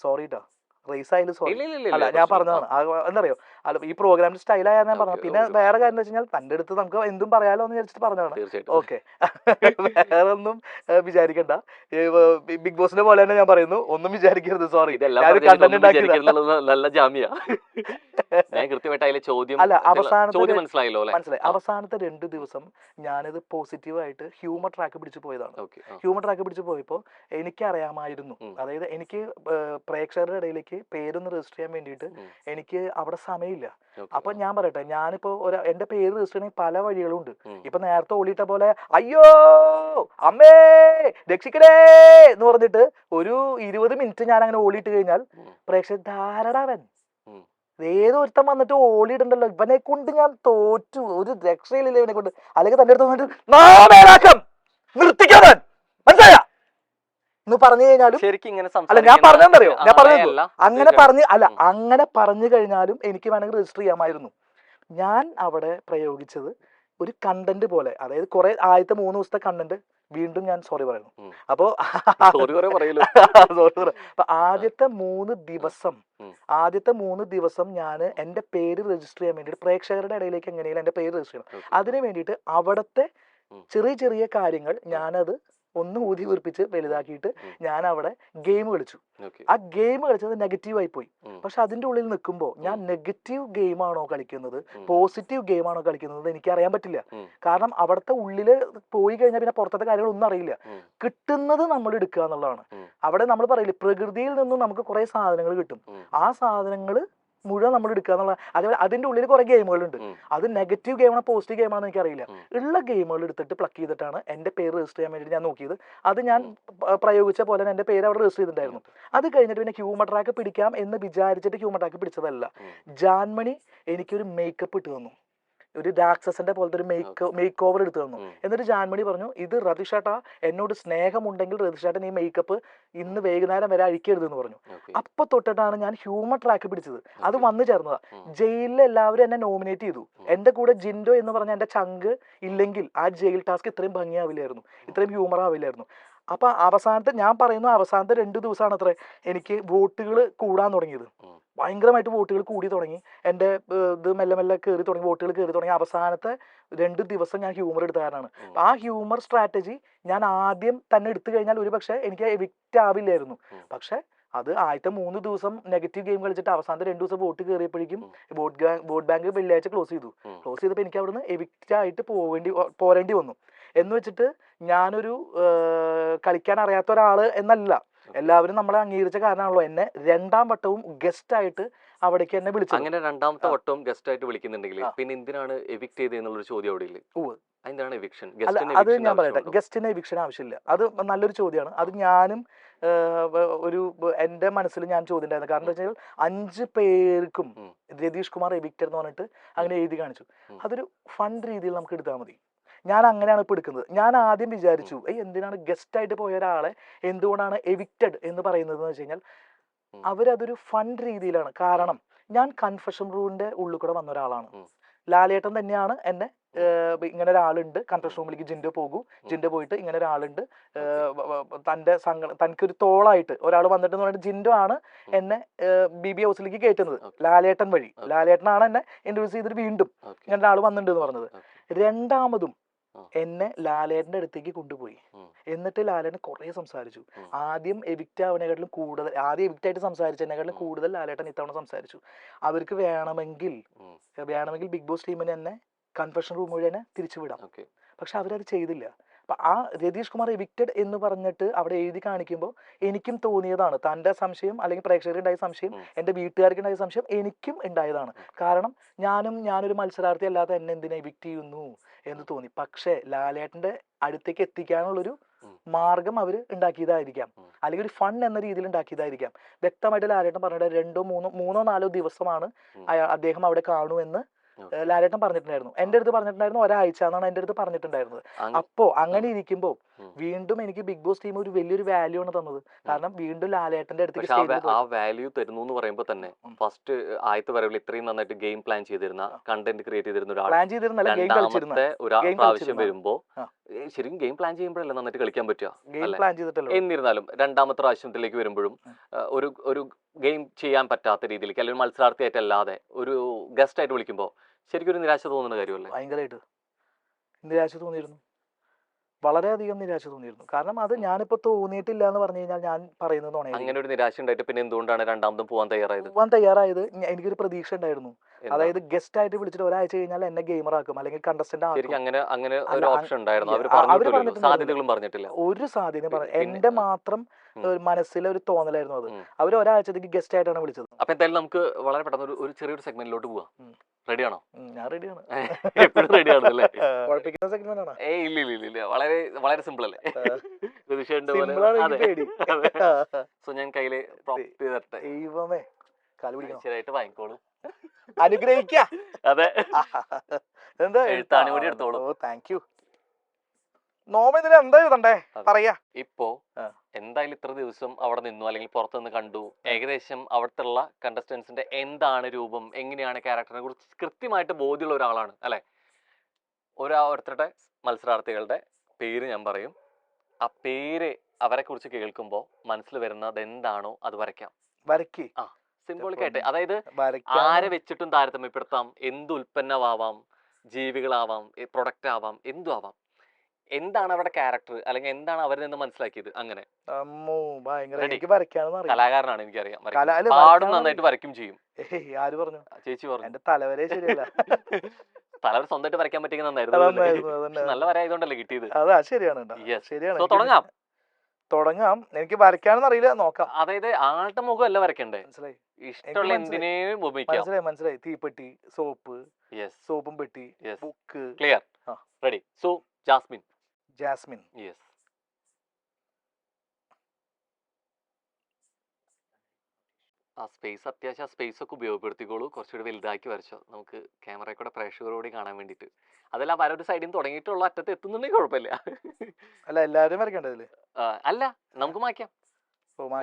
സോറി ട്ടാ, റേസ് ആയാലും സോറി. അല്ല, ഞാൻ പറഞ്ഞതാണ്. എന്തറിയോ, അല്ല ഈ പ്രോഗ്രാമിന്റെ സ്റ്റൈലായാണ് ഞാൻ പറഞ്ഞത്. പിന്നെ വേറെ കാര്യം എന്താ വെച്ച് കഴിഞ്ഞാൽ തന്റെ അടുത്ത് നമുക്ക് എന്തും പറയാലോ എന്ന് വിചാരിച്ചിട്ട് പറഞ്ഞതാണ്. ഓക്കെ, വേറെ ഒന്നും വിചാരിക്കണ്ട. ബിഗ് ബോസിന്റെ പോലെ തന്നെ ഞാൻ പറയുന്നു, ഒന്നും വിചാരിക്കരുത്. സോറി, കണ്ടന്റ് നല്ല ജാമ്യ. അല്ല, അവസാനത്തെ 2 ദിവസം ഞാനിത് പോസിറ്റീവ് ആയിട്ട് ഹ്യൂമർ ട്രാക്ക് പിടിച്ചു പോയതാണ്. ഹ്യൂമർ ട്രാക്ക് പിടിച്ചു പോയപ്പോ എനിക്കറിയാമായിരുന്നു, അതായത് എനിക്ക് പ്രേക്ഷകരുടെ ഇടയിലേക്ക് പേരൊന്ന് രജിസ്റ്റർ ചെയ്യാൻ വേണ്ടിയിട്ട് എനിക്ക് അവിടെ സമയമില്ല. അപ്പൊ ഞാൻ പറയട്ടെ, ഞാനിപ്പോ എന്റെ പേര് രജിസ്റ്റർ ചെയ്യണമെങ്കിൽ പല വഴികളും ഉണ്ട്. ഇപ്പൊ നേരത്തെ ഓടിയിട്ട പോലെ അയ്യോ അമ്മേ രക്ഷിക്കണേ എന്ന് പറഞ്ഞിട്ട് ഒരു 20 മിനിറ്റ് ഞാൻ അങ്ങനെ ഓടിയിട്ട് കഴിഞ്ഞാൽ പ്രേക്ഷകർ ധാരണവൻ ഏതോ ഒരുത്തം വന്നിട്ട് ഓടിയിട്ടുണ്ടല്ലോ, ഇവനെ കൊണ്ട് ഞാൻ തോറ്റു, ഒരു രക്ഷയിലില്ല ഇവനെ കൊണ്ട്, അല്ലെങ്കിൽ തന്റെ അടുത്ത് വന്നിട്ട് നിർത്തിക്കാൻ മനസ്സിലായ എന്ന് പറഞ്ഞു കഴിഞ്ഞാലും അല്ല, ഞാൻ പറഞ്ഞെന്തറിയോ, ഞാൻ പറഞ്ഞു അങ്ങനെ പറഞ്ഞു കഴിഞ്ഞാലും എനിക്ക് വേണമെങ്കിൽ രജിസ്റ്റർ ചെയ്യാമായിരുന്നു. ഞാൻ അവിടെ പ്രയോഗിച്ചത് ഒരു കണ്ടന്റ് പോലെ, അതായത് കുറെ ആദ്യത്തെ 3 ദിവസത്തെ കണ്ടന്റ് വീണ്ടും ഞാൻ സോറി പറയുന്നു. അപ്പൊ ആദ്യത്തെ 3 ദിവസം ഞാൻ എന്റെ പേര് രജിസ്റ്റർ ചെയ്യാൻ വേണ്ടിയിട്ട് പ്രേക്ഷകരുടെ ഇടയിലേക്ക് എങ്ങനെയും എന്റെ പേര് രജിസ്റ്റർ ചെയ്യണം. അതിനു വേണ്ടിയിട്ട് അവിടുത്തെ ചെറിയ ചെറിയ കാര്യങ്ങൾ ഞാനത് ഒന്ന് ഊതി വീർപ്പിച്ച് വലുതാക്കിയിട്ട് ഞാൻ അവിടെ ഗെയിം കളിച്ചു. ആ ഗെയിം കളിച്ചത് നെഗറ്റീവ് ആയി പോയി. പക്ഷെ അതിന്റെ ഉള്ളിൽ നിൽക്കുമ്പോൾ ഞാൻ നെഗറ്റീവ് ഗെയിമാണോ കളിക്കുന്നത് പോസിറ്റീവ് ഗെയിമാണോ കളിക്കുന്നത് എനിക്ക് അറിയാൻ പറ്റില്ല. കാരണം അവിടുത്തെ ഉള്ളില് പോയി കഴിഞ്ഞാൽ പിന്നെ പുറത്തത്തെ കാര്യങ്ങളൊന്നും അറിയില്ല. കിട്ടുന്നത് നമ്മൾ എടുക്കുക എന്നുള്ളതാണ്. അവിടെ നമ്മൾ പറയില്ലേ, പ്രകൃതിയിൽ നിന്നും നമുക്ക് കുറെ സാധനങ്ങൾ കിട്ടും. ആ സാധനങ്ങൾ മുഴുവൻ നമ്മൾ എടുക്കുക എന്നുള്ള. അതേപോലെ അതിന്റെ ഉള്ളിൽ കുറെ ഗെയിമുകളുണ്ട്. അത് നെഗറ്റീവ് ഗെയിമാണോ പോസിറ്റീവ് ഗെയിമാണെന്ന് എനിക്കറിയില്ല. ഉള്ള ഗെയിമുകൾ എടുത്തിട്ട് പ്ലക്ക് ചെയ്തിട്ടാണ് എന്റെ പേര് രജിസ്റ്റർ ചെയ്യാൻ വേണ്ടി ഞാൻ നോക്കിയത്. അത് ഞാൻ പ്രയോഗിച്ച പോലെ തന്നെ എന്റെ പേര് അവിടെ രജിസ്റ്റർ ചെയ്തിട്ടുണ്ടായിരുന്നു. അത് കഴിഞ്ഞിട്ട് പിന്നെ ഹ്യൂമർ ട്രാക്ക് പിടിക്കാം എന്ന് വിചാരിച്ചിട്ട് ഹ്യൂമർ ട്രാക്ക് പിടിച്ചതല്ല. ജാൻമണി എനിക്കൊരു മേക്കപ്പ് ഇട്ട് തന്നു, ഒരു രാക്ഷസന്റെ പോലത്തെ ഒരു മേക്ക് ഓവർ എടുത്തു തന്നു. എന്നിട്ട് ജാൻമണി പറഞ്ഞു, ഇത് രതീഷേട്ടാ എന്നോട് സ്നേഹമുണ്ടെങ്കിൽ രതീഷേട്ടൻ ഈ മേക്കപ്പ് ഇന്ന് വൈകുന്നേരം വരെ അഴിക്കരുതെന്ന് പറഞ്ഞു. അപ്പൊ തൊട്ടിട്ടാണ് ഞാൻ ഹ്യൂമർ ട്രാക്ക് പിടിച്ചത്. അത് വന്നു ചേർന്നതാ. ജയിലിൽ എല്ലാവരും എന്നെ നോമിനേറ്റ് ചെയ്തു. എന്റെ കൂടെ ജിൻഡോ എന്ന് പറഞ്ഞ എന്റെ ചങ്ക് ഇല്ലെങ്കിൽ ആ ജയിൽ ടാസ്ക് ഇത്രയും ഭംഗിയാവില്ലായിരുന്നു, ഇത്രയും ഹ്യൂമർ ആവില്ലായിരുന്നു. അപ്പൊ അവസാനത്തെ ഞാൻ പറയുന്നു, അവസാനത്തെ 2 ദിവസമാണ് അത്ര എനിക്ക് വോട്ടുകൾ കൂടാൻ തുടങ്ങിയത്. ഭയങ്കരമായിട്ട് വോട്ടുകൾ കൂടി തുടങ്ങി. എൻ്റെ ഇത് മെല്ലെ മെല്ലെ കയറി തുടങ്ങി, വോട്ടുകൾ കയറി തുടങ്ങി. അവസാനത്തെ 2 ദിവസം ഞാൻ ഹ്യൂമർ എടുത്ത കാരണമാണ്. ആ ഹ്യൂമർ സ്ട്രാറ്റജി ഞാൻ ആദ്യം തന്നെ എടുത്തു കഴിഞ്ഞാൽ ഒരു പക്ഷേ എനിക്ക് എവിക്റ്റ് ആവില്ലായിരുന്നു. പക്ഷെ അത് ആദ്യത്തെ 3 ദിവസം നെഗറ്റീവ് ഗെയിം കളിച്ചിട്ട് അവസാനത്തെ 2 ദിവസം വോട്ട് കയറിയപ്പോഴേക്കും വോട്ട് ബാങ്ക് വെള്ളിയാഴ്ച ക്ലോസ് ചെയ്തപ്പോൾ എനിക്ക് അവിടുന്ന് എവിക്റ്റ് ആയിട്ട് പോരേണ്ടി വന്നു. എന്ന് വെച്ചിട്ട് ഞാനൊരു കളിക്കാൻ അറിയാത്ത ഒരാള് എന്നല്ല, എല്ലാവരും നമ്മളെ അംഗീകരിച്ച കാരണമാണല്ലോ എന്നെ 2ാം വട്ടവും ഗസ്റ്റ് ആയിട്ട് അവിടേക്ക് എന്നെ വിളിച്ചത്. അങ്ങനെ 2ാമത്തെ വട്ടവും ഗസ്റ്റ് ആയിട്ട് വിളിക്കുന്നുണ്ടെങ്കിൽ പിന്നെ എന്തിനാണ് എവിക്റ്റ് ചെയ്തത് എന്നുള്ളൊരു ചോദ്യം അവിടെ ഇല്ലേ? എന്താണ് എവിക്ഷൻ? അത് ഞാൻ പറയട്ടെ, ഗസ്റ്റിന് എവിക്ഷൻ ആവശ്യമില്ല. അത് നല്ലൊരു ചോദ്യമാണ്. അത് ഞാനും ഒരു എന്റെ മനസ്സിൽ ഞാൻ ചോദ്യം ഉണ്ടായിരുന്നു. കാരണം എന്താ വെച്ചാൽ 5 പേർക്കും രതീഷ് കുമാർ എവിക്റ്റഡ് എന്ന് പറഞ്ഞിട്ട് അങ്ങനെ എഴുതി കാണിച്ചു. അതൊരു ഫണ്ട് രീതിയിൽ നമുക്ക് എടുത്താൽ മതി. ഞാൻ അങ്ങനെയാണ് ഇപ്പൊ എടുക്കുന്നത്. ഞാൻ ആദ്യം വിചാരിച്ചു എന്തിനാണ് ഗസ്റ്റ് ആയിട്ട് പോയ ഒരാളെ എന്തുകൊണ്ടാണ് എവിക്റ്റഡ് എന്ന് പറയുന്നത് എന്ന് വെച്ച് കഴിഞ്ഞാൽ അവരതൊരു ഫണ്ട് രീതിയിലാണ്. കാരണം ഞാൻ കൺഫെഷൻ റൂമിന്റെ ഉള്ളിൽ കൂടെ വന്ന ഒരാളാണ്. ലാലേട്ടൻ തന്നെയാണ് എന്നെ ഇങ്ങനെ ഒരാളുണ്ട് കൺഫെഷൻ റൂമിലേക്ക് ജിൻഡോ പോകൂ, ജിൻഡോ പോയിട്ട് ഇങ്ങനെ ഒരാളുണ്ട് തനിക്കൊരു തോളായിട്ട് ഒരാൾ വന്നിട്ട് എന്ന് പറഞ്ഞിട്ട് ജിൻഡോ ആണ് എന്നെ BB ഹൗസിലേക്ക് കയറ്റുന്നത് ലാലേട്ടൻ വഴി. ലാലേട്ടനാണ് എന്നെ ഇൻട്രൊഡ്യൂസ് ചെയ്തിട്ട് വീണ്ടും ഇങ്ങനെ ഒരാൾ വന്നിട്ടുണ്ട് എന്ന് പറഞ്ഞത്. 2ാമതും എന്നെ ലാലേട്ടന്റെ അടുത്തേക്ക് കൊണ്ടുപോയി. എന്നിട്ട് ലാലേട്ടൻ കുറെ സംസാരിച്ചു. ആദ്യം എവിക്റ്റ് ആവുന്നതിനെക്കാട്ടിലും കൂടുതൽ, ആദ്യം എവിക്റ്റ് ആയിട്ട് സംസാരിച്ചതിനെക്കാട്ടിലും കൂടുതൽ ലാലേട്ടൻ ഇത്തവണ സംസാരിച്ചു. അവർക്ക് വേണമെങ്കിൽ ബിഗ് ബോസ് ടീമിന് തന്നെ കൺഫെഷൻ റൂം വഴി തന്നെ തിരിച്ചുവിടാം. പക്ഷെ അവരത് ചെയ്തില്ല. അപ്പൊ ആ രതീഷ് കുമാർ എവിക്റ്റഡ് എന്ന് പറഞ്ഞിട്ട് അവിടെ എഴുതി കാണിക്കുമ്പോൾ എനിക്കും തോന്നിയതാണ്, തന്റെ സംശയം അല്ലെങ്കിൽ പ്രേക്ഷകർക്ക് ഉണ്ടായ സംശയം, എന്റെ വീട്ടുകാർക്ക് ഉണ്ടായ സംശയം എനിക്കും ഉണ്ടായതാണ്. കാരണം ഞാനൊരു മത്സരാർത്ഥി അല്ലാത്ത എന്നെ എന്തിനാ എവിക്റ്റ് ചെയ്യുന്നു എന്ന് തോന്നി. പക്ഷെ ലാലേട്ടന്റെ അടുത്തേക്ക് എത്തിക്കാനുള്ളൊരു മാർഗം അവർ ഉണ്ടാക്കിയതായിരിക്കാം, അല്ലെങ്കിൽ ഒരു ഫൺ എന്ന രീതിയിൽ ഉണ്ടാക്കിയതായിരിക്കാം. വ്യക്തമായിട്ട് ലാലേട്ടൻ പറഞ്ഞിട്ട് 3 or 4 ദിവസമാണ് അദ്ദേഹം അവിടെ കാണൂ എന്ന് ലാലേട്ടൻ പറഞ്ഞിട്ടുണ്ടായിരുന്നു. എന്റെ അടുത്ത് പറഞ്ഞിട്ടുണ്ടായിരുന്നു ഒരാഴ്ച എന്നാണ് എന്റെ അടുത്ത് പറഞ്ഞിട്ടുണ്ടായിരുന്നത്. അപ്പോ അങ്ങനെ ഇരിക്കുമ്പോ വീണ്ടും എനിക്ക് ബിഗ് ബോസ് ടീം ഒരു വലിയൊരു വാല്യൂ ആണ് തന്നത്. കാരണം വീണ്ടും ലാലേട്ടന്റെ അടുത്തേക്ക് ആ വാല്യൂ തരുന്നു എന്ന് പറയുമ്പോൾ തന്നെ ഫസ്റ്റ് ആദ്യത്തെ വരവിൽ ഇത്രയും നന്നായിട്ട് ഗെയിം പ്ലാൻ ചെയ്തിരുന്ന, കണ്ടന്റ് ക്രിയേറ്റ് ചെയ്തിരുന്ന ഒരാൾ രണ്ടാമത്തെ ഒരു പ്രാവശ്യം വരുമ്പോ ശരിക്കും ഗെയിം പ്ലാൻ ചെയ്യുമ്പോഴല്ലേ നന്നായിട്ട് കളിക്കാൻ പറ്റുക. എന്നിരുന്നാലും 2ാമത്തെ പ്രാവശ്യത്തിലേക്ക് വരുമ്പോഴും ഒരു ഗെയിം ചെയ്യാൻ പറ്റാത്ത രീതിയിലേക്ക് അല്ലെങ്കിൽ മത്സരാർത്ഥിയായിട്ടല്ലാതെ ഒരു ഗസ്റ്റ് ആയിട്ട് വിളിക്കുമ്പോൾ ശരിക്കും ഒരു നിരാശ തോന്നുന്ന കാര്യമല്ലേ? ഭയങ്കരമായിട്ട് നിരാശ തോന്നിയിരുന്നു, വളരെയധികം നിരാശ തോന്നിയിരുന്നു. കാരണം അത് ഞാനിപ്പോ തോന്നിയിട്ടില്ല എന്ന് പറഞ്ഞു കഴിഞ്ഞാൽ ഞാൻ പറയുന്നത് അങ്ങനെ ഒരു നിരാശ ഉണ്ടായിട്ട് പിന്നെ എന്തുകൊണ്ടാണ് 2ാമതും പോകാൻ തയ്യാറായത്? എനിക്കൊരു പ്രതീക്ഷ ഉണ്ടായിരുന്നു. അതായത് ഗസ്റ്റ് ആയിട്ട് വിളിച്ചിട്ട് ഒരാഴ്ച കഴിഞ്ഞാൽ എന്നെ ഗെയിമർ ആക്കും അല്ലെങ്കിൽ കണ്ടസ്റ്റന്റ് ആക്കും. അങ്ങനെ ഒരു ഓപ്ഷൻ ഉണ്ടായിരുന്നു. സാധ്യതകളും പറഞ്ഞിട്ടില്ല. ഒരു സാധ്യത എന്റെ മാത്രം മനസ്സിലെ ഒരു തോന്നലായിരുന്നു അത്. അവർ ഒരാഴ്ചത്തേക്ക് ഗസ്റ്റ് ആയിട്ടാണ് വിളിച്ചത്. അപ്പൊ എന്തായാലും നമുക്ക് വളരെ പെട്ടെന്ന് ഒരു ചെറിയൊരു സെഗ്മെന്റിലോട്ട് പോവാം. റെഡിയാണോ? ഞാൻ റെഡിയാണ്. എപ്പോഴും റെഡിയാണ് അല്ലേ? കുഴപ്പിക്കുന്ന സെഗ്മെന്റ് ആണോ? ഇല്ല, വളരെ വളരെ സിമ്പിൾ അല്ലേ? സോ ഞാൻ കയ്യില് ശരിയായിട്ട് വാങ്ങിക്കോളൂ, അനുഗ്രഹിക്ക. അതെ, എന്താ എഴുത്താണി കൂടി എടുത്തോളൂ. Thank you. നോമിതിൽ എന്താ എഴുതണ്ടേ പറയാ. ഇപ്പോ എന്തായാലും ഇത്ര ദിവസം അവിടെ നിന്നു അല്ലെങ്കിൽ പുറത്തുനിന്ന് കണ്ടു, ഏകദേശം അവിടുത്തെ കണ്ടസ്റ്റൻസിന്റെ എന്താണ് രൂപം, എങ്ങനെയാണ് ക്യാരക്ടറിനെ കുറിച്ച് കൃത്യമായിട്ട് ബോധ്യമുള്ള ഒരാളാണ് അല്ലെ? ഓരോരുത്തരുടെ മത്സരാർത്ഥികളുടെ പേര് ഞാൻ പറയും. ആ പേര് അവരെ കുറിച്ച് കേൾക്കുമ്പോ മനസ്സിൽ വരുന്നത് എന്താണോ അത് വരയ്ക്കാം. സിംബോളിക് ആയിട്ട്. അതായത് ആരെ വെച്ചിട്ടും താരതമ്യപ്പെടുത്താം. എന്ത് ഉൽപ്പന്നമാവാം, ജീവികളാവാം, പ്രൊഡക്റ്റ് ആവാം, എന്തും ആവാം. എന്താണ് അവരുടെ ക്യാരക്ടർ അല്ലെങ്കിൽ എന്താണ് അവരിൽ നിന്ന് മനസ്സിലാക്കിയത്? അങ്ങനെ കലാകാരനാണ്, എനിക്കറിയാം. പാടും നന്നായിട്ട് വരയ്ക്കും ചെയ്യും. ആര് പറഞ്ഞു? ചേച്ചി പറഞ്ഞു. എന്റെ തലവരെ ശരിയല്ല. തലവരെ സ്വന്തമായിട്ട് വരയ്ക്കാൻ പറ്റിയ നന്നായിരുന്നു. നല്ല വരായതുകൊണ്ടല്ലേ കിട്ടിയത്. അതാ ശരിയാണ്. തുടങ്ങാം. തുടങ്ങാം. എനിക്ക് വരയ്ക്കാനൊന്നും അറിയില്ല, നോക്കാം. അതായത് ആളുടെ മുഖമല്ല വരയ്ക്കണ്ടേ, മനസ്സിലായി, ഇഷ്ടമുള്ള എന്തിനേയും ഉപയോഗിക്കാം. മനസ്സിലായി. തീപ്പെട്ടി, സോപ്പ്, സോപ്പും പെട്ടി, book. Clear, ready. So jasmine. Yes. ആ സ്പേസ്, അത്യാവശ്യം ആ സ്പേസ് ഒക്കെ ഉപയോഗപ്പെടുത്തിക്കോളൂ. കുറച്ചുകൂടി വലുതാക്കി വരച്ചോ, നമുക്ക് ക്യാമറയിൽ കൂടെ പ്രേക്ഷകരോട് കാണാൻ വേണ്ടിയിട്ട്. അതല്ല, വര ഒരു സൈഡിൽ നിന്ന് തുടങ്ങിയിട്ടുള്ള അറ്റത്ത് എത്തുന്നുണ്ടെങ്കിൽ കുഴപ്പമില്ല. അല്ല, എല്ലാവരും വരയ്ക്കേണ്ടതില്ലേ? അല്ല, നമുക്ക് മായ്ക്കാം.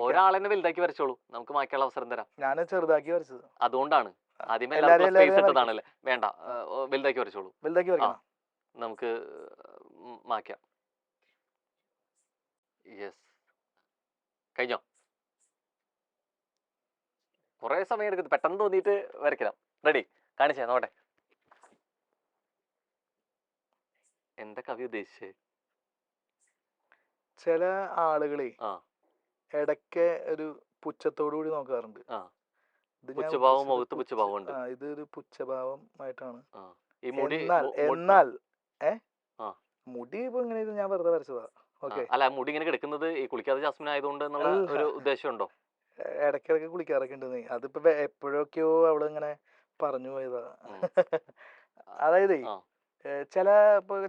ഒരാളെന്നെ വലുതാക്കി വരച്ചോളൂ, നമുക്ക് മായ്ക്കാനുള്ള അവസരം തരാം. ഞാൻ ചെറുതാക്കി വരച്ചത്, അതുകൊണ്ടാണ് ആദ്യമേ എല്ലാവർക്കും സ്പേസ് ഇട്ടതാണല്ലേ. വേണ്ട, വലുതാക്കി വരച്ചോളൂ. നമുക്ക് മായ്ക്കാം. യെസ്, കഴിഞ്ഞോ? കുറെ സമയം എടുക്കുന്നത്, പെട്ടെന്ന് തോന്നിയിട്ട് വരയ്ക്കാം. റെഡി, കാണിച്ചേ നോട്ടെ. എന്താ കവി ഉദ്ദേശിച്ചേ? ചില ആളുകളെ ഇടയ്ക്ക് ഒരു പുച്ഛത്തോടു കൂടി നോക്കാറുണ്ട്. പുച്ഛഭാവം, മുഖത്ത് പുച്ഛഭാവം ഉണ്ട്. ഇതൊരു പുച്ഛഭാവമായിട്ടാണ്. എന്നാൽ മുടി ഇപ്പൊ ഇങ്ങനെ ഞാൻ വെറുതെ വരച്ചതാ. അല്ല, മുടി ഇങ്ങനെ കിടക്കുന്നത് ഈ കുളിക്കാതെ ജാസ്മിൻ ആയതുകൊണ്ട് എന്നുള്ള ഒരു ഉദ്ദേശം ഉണ്ടോ? ഇടയ്ക്കിടയ്ക്ക് കുളിക്കാറൊക്കെ ഉണ്ട്. അതിപ്പോ എപ്പോഴൊക്കെയോ അവള് ഇങ്ങനെ പറഞ്ഞു പോയതാ. അതായത്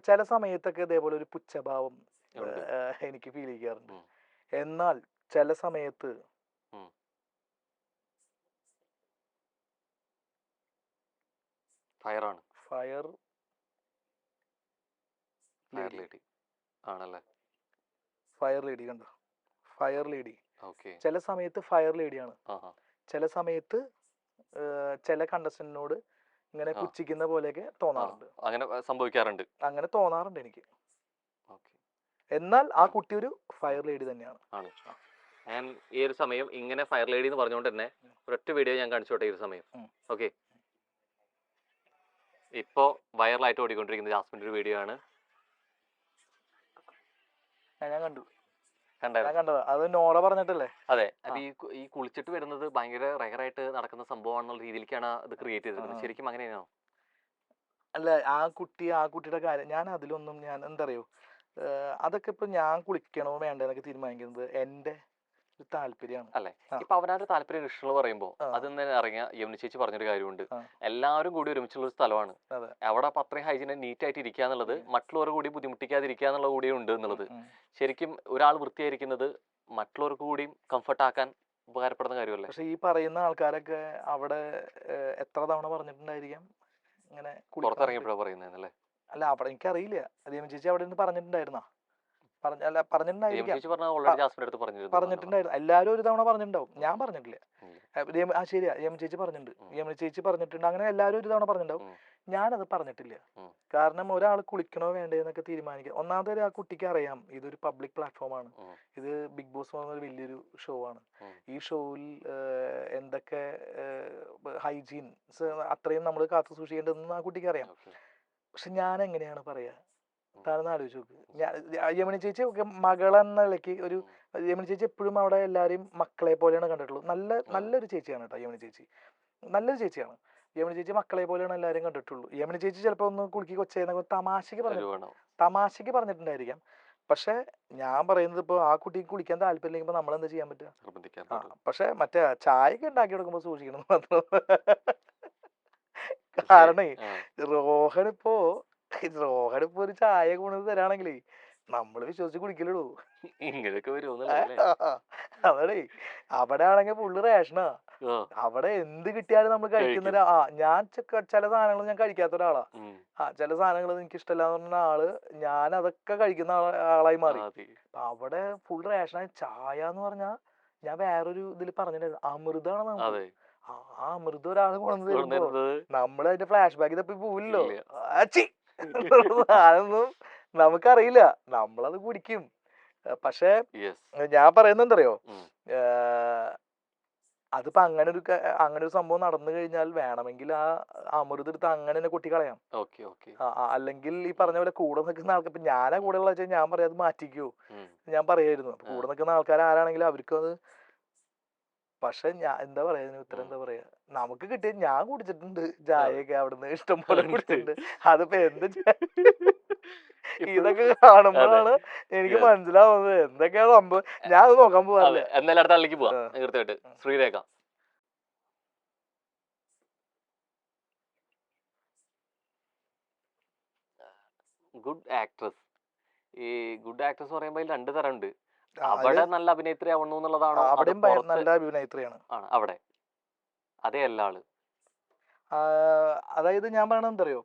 ചില സമയത്തൊക്കെ ഇതേപോലെ ഒരു പുച്ഛഭാവം എനിക്ക് ഫീൽ ചെയ്യാറുണ്ട്. എന്നാൽ ചില സമയത്ത് ഫയർ ലേഡി കണ്ടോ? ഫയർ ലേഡി ചില സമയത്ത് ഫയർ ലേഡിയാണ്. ചില സമയത്ത് ചില കണ്ടസ്റ്റന്റിനോട് ഇങ്ങനെ പുച്ഛിക്കുന്ന പോലെയൊക്കെ തോന്നാറുണ്ട്. അങ്ങനെ തോന്നാറുണ്ട് എനിക്ക്. എന്നാൽ ആ കുട്ടി ഒരു ഫയർ ലേഡി തന്നെയാണ്. ഞാൻ ഈ ഒരു സമയം ഇങ്ങനെ ഫയർ ലേഡി എന്ന് പറഞ്ഞുകൊണ്ട് തന്നെ ഒരൊറ്റ വീഡിയോ ഞാൻ കാണിച്ചോട്ടെ ഈ ഒരു സമയം. ഓക്കെ, ഇപ്പോ വൈറലായിട്ട് ഓടിക്കൊണ്ടിരിക്കുന്ന ജാസ്മിന്റെ ഒരു വീഡിയോ ആണ്. ഞാൻ കണ്ടതാ. അത് നോറ പറഞ്ഞിട്ടല്ലേ? അതെ. അപ്പൊ ഈ കുളിച്ചിട്ട് വരുന്നത് ഭയങ്കര റയറായിട്ട് നടക്കുന്ന സംഭവമാണെന്നുള്ള രീതിയിലേക്കാണ് അത് ക്രിയേറ്റ് ചെയ്തിരിക്കുന്നത്. ശരിക്കും അങ്ങനെയാണോ? അല്ല, ആ കുട്ടിയുടെ കാര്യം ഞാൻ അതിലൊന്നും ഞാൻ എന്താ അറിയോ, അതൊക്കെ ഇപ്പൊ ഞാൻ കുളിക്കണോ വേണ്ടെന്നൊക്കെ തീരുമാനിക്കുന്നത് എന്റെ താല്പര്യമാണ് അല്ലെ. ഇപ്പൊ അവരുടെ താല്പര്യം ഇഷ്ടമുള്ള പറയുമ്പോ അത് തന്നെ ഇറങ്ങിയ യമുന ചേച്ചി പറഞ്ഞൊരു കാര്യമുണ്ട്. എല്ലാവരും കൂടി ഒരുമിച്ചുള്ള ഒരു സ്ഥലമാണ് അവിടെ. അപ്പൊ അത്രയും ഹൈജീൻ നീറ്റ് ആയിട്ട് ഇരിക്കുക എന്നുള്ളത്, മറ്റുള്ളവർ കൂടി ബുദ്ധിമുട്ടിക്കാതിരിക്കുക എന്നുള്ള കൂടി ഉണ്ട് എന്നുള്ളത്. ശരിക്കും ഒരാൾ വൃത്തിയായിരിക്കുന്നത് മറ്റുള്ളവർക്ക് കൂടി കംഫർട്ട് ആക്കാൻ ഉപകാരപ്പെടുന്ന കാര്യമല്ലേ? പക്ഷെ ഈ പറയുന്ന ആൾക്കാരൊക്കെ അവിടെ എത്ര തവണ പറഞ്ഞിട്ടുണ്ടായിരിക്കാം ഇങ്ങനെ പുറത്തിറങ്ങിയപ്പോഴാണ് പറയുന്നതല്ലേ? അല്ല, അവിടെ എനിക്കറിയില്ല. യമുന ചേച്ചി അവിടെ നിന്ന് പറഞ്ഞിട്ടുണ്ടായിരുന്നാ? പറഞ്ഞിട്ടുണ്ടായിരുന്നു. എല്ലാരും ഒരു തവണ പറഞ്ഞിട്ടുണ്ടാവും, ഞാൻ പറഞ്ഞിട്ടില്ല. ശരിയാ, യമുന ചേച്ചി പറഞ്ഞിട്ടുണ്ട്. അങ്ങനെ എല്ലാരും ഒരു തവണ പറഞ്ഞിട്ടുണ്ടാവും, ഞാനത് പറഞ്ഞിട്ടില്ല. കാരണം ഒരാൾ കുളിക്കണോ വേണ്ടേന്നൊക്കെ തീരുമാനിക്കുക. ഒന്നാമത്തെ ആ കുട്ടിക്ക് അറിയാം ഇതൊരു പബ്ലിക് പ്ലാറ്റ്ഫോമാണ്. ഇത് ബിഗ് ബോസ് പറഞ്ഞൊരു വലിയൊരു ഷോ ആണ്. ഈ ഷോയിൽ എന്തൊക്കെ ഹൈജീൻസ് അത്രയും നമ്മൾ കാത്തു സൂക്ഷിക്കേണ്ടതെന്ന് ആ കുട്ടിക്ക് അറിയാം. പക്ഷെ ഞാൻ എങ്ങനെയാണ് പറയാ? താനൊന്ന് ആലോചിച്ച് നോക്ക്. യമുന ചേച്ചി മകളെന്ന നിലയ്ക്ക് ഒരു യമുന ചേച്ചി എപ്പോഴും അവിടെ എല്ലാവരെയും മക്കളെ പോലെയാണ് കണ്ടിട്ടുള്ളത്. നല്ലൊരു ചേച്ചിയാണ് കേട്ടോ യമുന ചേച്ചി. നല്ലൊരു ചേച്ചിയാണ് യമുന ചേച്ചി. മക്കളെ പോലെയാണ് എല്ലാവരും കണ്ടിട്ടുള്ളൂ. യമുന ചേച്ചി ചിലപ്പോൾ ഒന്ന് കുളിക്കി കൊച്ചേന്നൊക്കെ തമാശക്ക് പറഞ്ഞിട്ടുണ്ടായിരിക്കാം. പക്ഷെ ഞാൻ പറയുന്നത് ഇപ്പൊ ആ കുട്ടിക്ക് കുളിക്കാൻ താല്പര്യമില്ലെങ്കിൽ നമ്മൾ എന്താ ചെയ്യാൻ പറ്റുക? പക്ഷെ മറ്റേ ചായയൊക്കെ ഉണ്ടാക്കി കൊടുക്കുമ്പോ സൂക്ഷിക്കണം മാത്രം. കാരണേ റോഹനിപ്പോ ഒരു ചായ കൊണ്ടു തരാണെങ്കിലേ നമ്മള് വിശ്വസിച്ച് കുടിക്കലുള്ളൂ. അതെ, അവിടെ ആണെങ്കിൽ ഫുള്ള് റേഷനാ. അവിടെ എന്ത് കിട്ടിയാലും നമ്മൾ കഴിക്കുന്ന ഞാൻ ചില സാധനങ്ങൾ ഞാൻ കഴിക്കാത്ത ഒരാളാ. ചില സാധനങ്ങൾ എനിക്ക് ഇഷ്ടമല്ലാന്ന് പറഞ്ഞ ആള് ഞാൻ അതൊക്കെ കഴിക്കുന്ന ആളായി മാറി. അവിടെ ഫുൾ റേഷനായി. ചായ എന്ന് പറഞ്ഞാ ഞാൻ വേറൊരു ഇതിൽ പറഞ്ഞിട്ടുണ്ടായിരുന്നു, അമൃതാണ് നമുക്ക്. ആ അമൃത ഒരാൾ കൊണ്ടുവരുമ്പോ നമ്മള് അതിന്റെ ഫ്ലാഷ് ബാക്ക് തപ്പി പോവില്ലല്ലോ. അതൊന്നും നമുക്കറിയില്ല, നമ്മളത് കുടിക്കും. പക്ഷെ ഞാൻ പറയുന്നത് എന്തറിയോ, അതിപ്പോ അങ്ങനെ ഒരു സംഭവം നടന്നു കഴിഞ്ഞാൽ വേണമെങ്കിൽ ആ അമൃത എടുത്ത് അങ്ങനെ തന്നെ കൊട്ടിക്കളയാം. അല്ലെങ്കിൽ ഈ പറഞ്ഞ പോലെ കൂടെ നിൽക്കുന്ന ആൾക്ക്, ഇപ്പൊ ഞാനാ കൂടെ ഉള്ള വെച്ചാൽ ഞാൻ പറയാം അത് മാറ്റിക്കോ ഞാൻ പറയായിരുന്നു. അപ്പൊ കൂടെ നിൽക്കുന്ന ആൾക്കാർ ആരാണെങ്കിലും അവർക്കും അത്. പക്ഷെ ഞാൻ എന്താ പറയാ, ഉത്തരം എന്താ പറയാ, നമുക്ക് കിട്ടിയ ഞാൻ കുടിച്ചിട്ടുണ്ട് ചായയൊക്കെ അവിടുന്ന് ഇഷ്ടംപോലെ കുടിച്ചിട്ടുണ്ട്. അതിപ്പോ എന്ത് ഇതൊക്കെ കാണുമ്പോഴാണ് എനിക്ക് മനസ്സിലാവുന്നത് എന്തൊക്കെയാ സംഭവം. ഞാൻ അത് നോക്കാൻ പോവാറില്ല. എന്നാലും അടുത്ത ആളിലേക്ക് പോവാം തീർച്ചയായിട്ടും. ശ്രീരേഖ. Good actress. ഈ ഗുഡ് ആക്ട്രസ് പറയുമ്പോൾ അതിൽ 2 തരം ഉണ്ട്. അവിടെ നല്ല അഭിനേത്രി ആവണു എന്നുള്ളതാണോ? അവിടെയും നല്ല അഭിനേത്രിയാണ് അവിടെ അതേ എല്ലാ ആള്. അതായത് ഞാൻ പറയണത് എന്തറിയോ,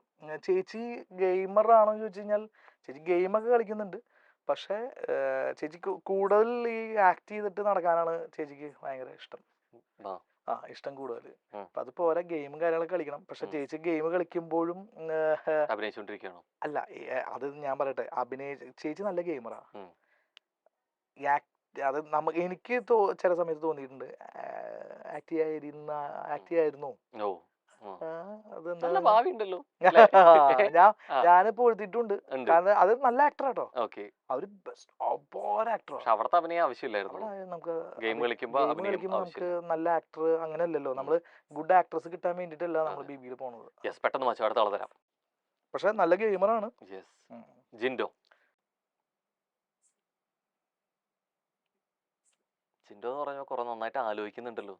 ചേച്ചി ഗെയിമർ ആണോ എന്ന് ചോദിച്ചു കഴിഞ്ഞാൽ ചേച്ചി ഗെയിമൊക്കെ കളിക്കുന്നുണ്ട്. പക്ഷെ ചേച്ചിക്ക് കൂടുതൽ ഈ ആക്ട് ചെയ്തിട്ട് നടക്കാനാണ് ചേച്ചിക്ക് ഭയങ്കര ഇഷ്ടം. ഇഷ്ടം കൂടുതൽ. അപ്പൊ അത് പോരാ, ഗെയിമും കാര്യങ്ങളൊക്കെ കളിക്കണം. പക്ഷെ ചേച്ചി ഗെയിം കളിക്കുമ്പോഴും അഭിനയിച്ചോണ്ടിരിക്കണോ? അല്ല, അത് ഞാൻ പറയട്ടെ, ചേച്ചി നല്ല ഗെയിമറാ. അത് എനിക്ക് ചില സമയത്ത് തോന്നിയിട്ടുണ്ട് ആക്ട് ചെയ്യായിരുന്നു. ഞാനിപ്പോ എഴുതിയിട്ടുണ്ട്. കാരണം അത് നല്ല ആക്ടറാട്ടോ, അവര് ആക്ടർ. അവിടുത്തെ അഭിനയം ആവശ്യമില്ലായിരുന്നു. നമുക്ക് ഗെയിം കളിക്കുമ്പോ നമുക്ക് നല്ല ആക്ടർ അങ്ങനെയല്ലല്ലോ. നമ്മള് ഗുഡ് ആക്ട്രസ് കിട്ടാൻ വേണ്ടിട്ടല്ല നമ്മൾ ബിബിയിൽ പോണത്. പെട്ടെന്ന് മാറ്റി അടുത്ത ആളെ തരാം. പക്ഷെ നല്ല ഗെയിമറാണ്. ജിൻഡോ. ജിൻഡോ എന്ന് പറഞ്ഞാൽ കുറെ നന്നായിട്ട് ആലോചിക്കുന്നുണ്ടല്ലോ.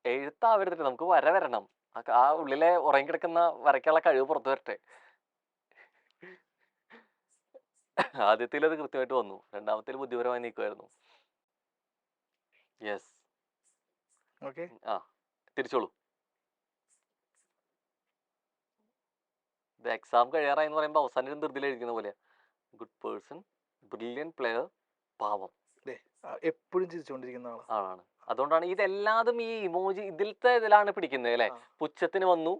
എഴുത്താവരുത്തിട്ട് നമുക്ക് വരണം. ആ ഉള്ളിലെ ഉറങ്ങിക്കിടക്കുന്ന വരയ്ക്കുള്ള കഴിവ് പുറത്തു വരട്ടെ. ആദ്യത്തിൽ അത് കൃത്യമായിട്ട് വന്നു, രണ്ടാമത്തിൽ ബുദ്ധിപരമായി നീക്കുമായിരുന്നു. യെസ്, തിരിച്ചോളൂ. ഇത് എക്സാം കഴിയാറായി എന്ന് പറയുമ്പോൾ അവസാനം ധൃതിയിലിരിക്കുന്ന പോലെ. ഗുഡ് പേഴ്സൺ, ബ്രില്യൻ പ്ലെയർ, പാവം, എപ്പോഴും ചിരിച്ചുകൊണ്ടിരിക്കുന്ന ആളാണ്. അതുകൊണ്ടാണ് ഇതെല്ലാതും ഈ ഇമോജി ഇതിലാണ് പിടിക്കുന്നത് അല്ലെ. പുച്ഛത്തിന് വന്നു,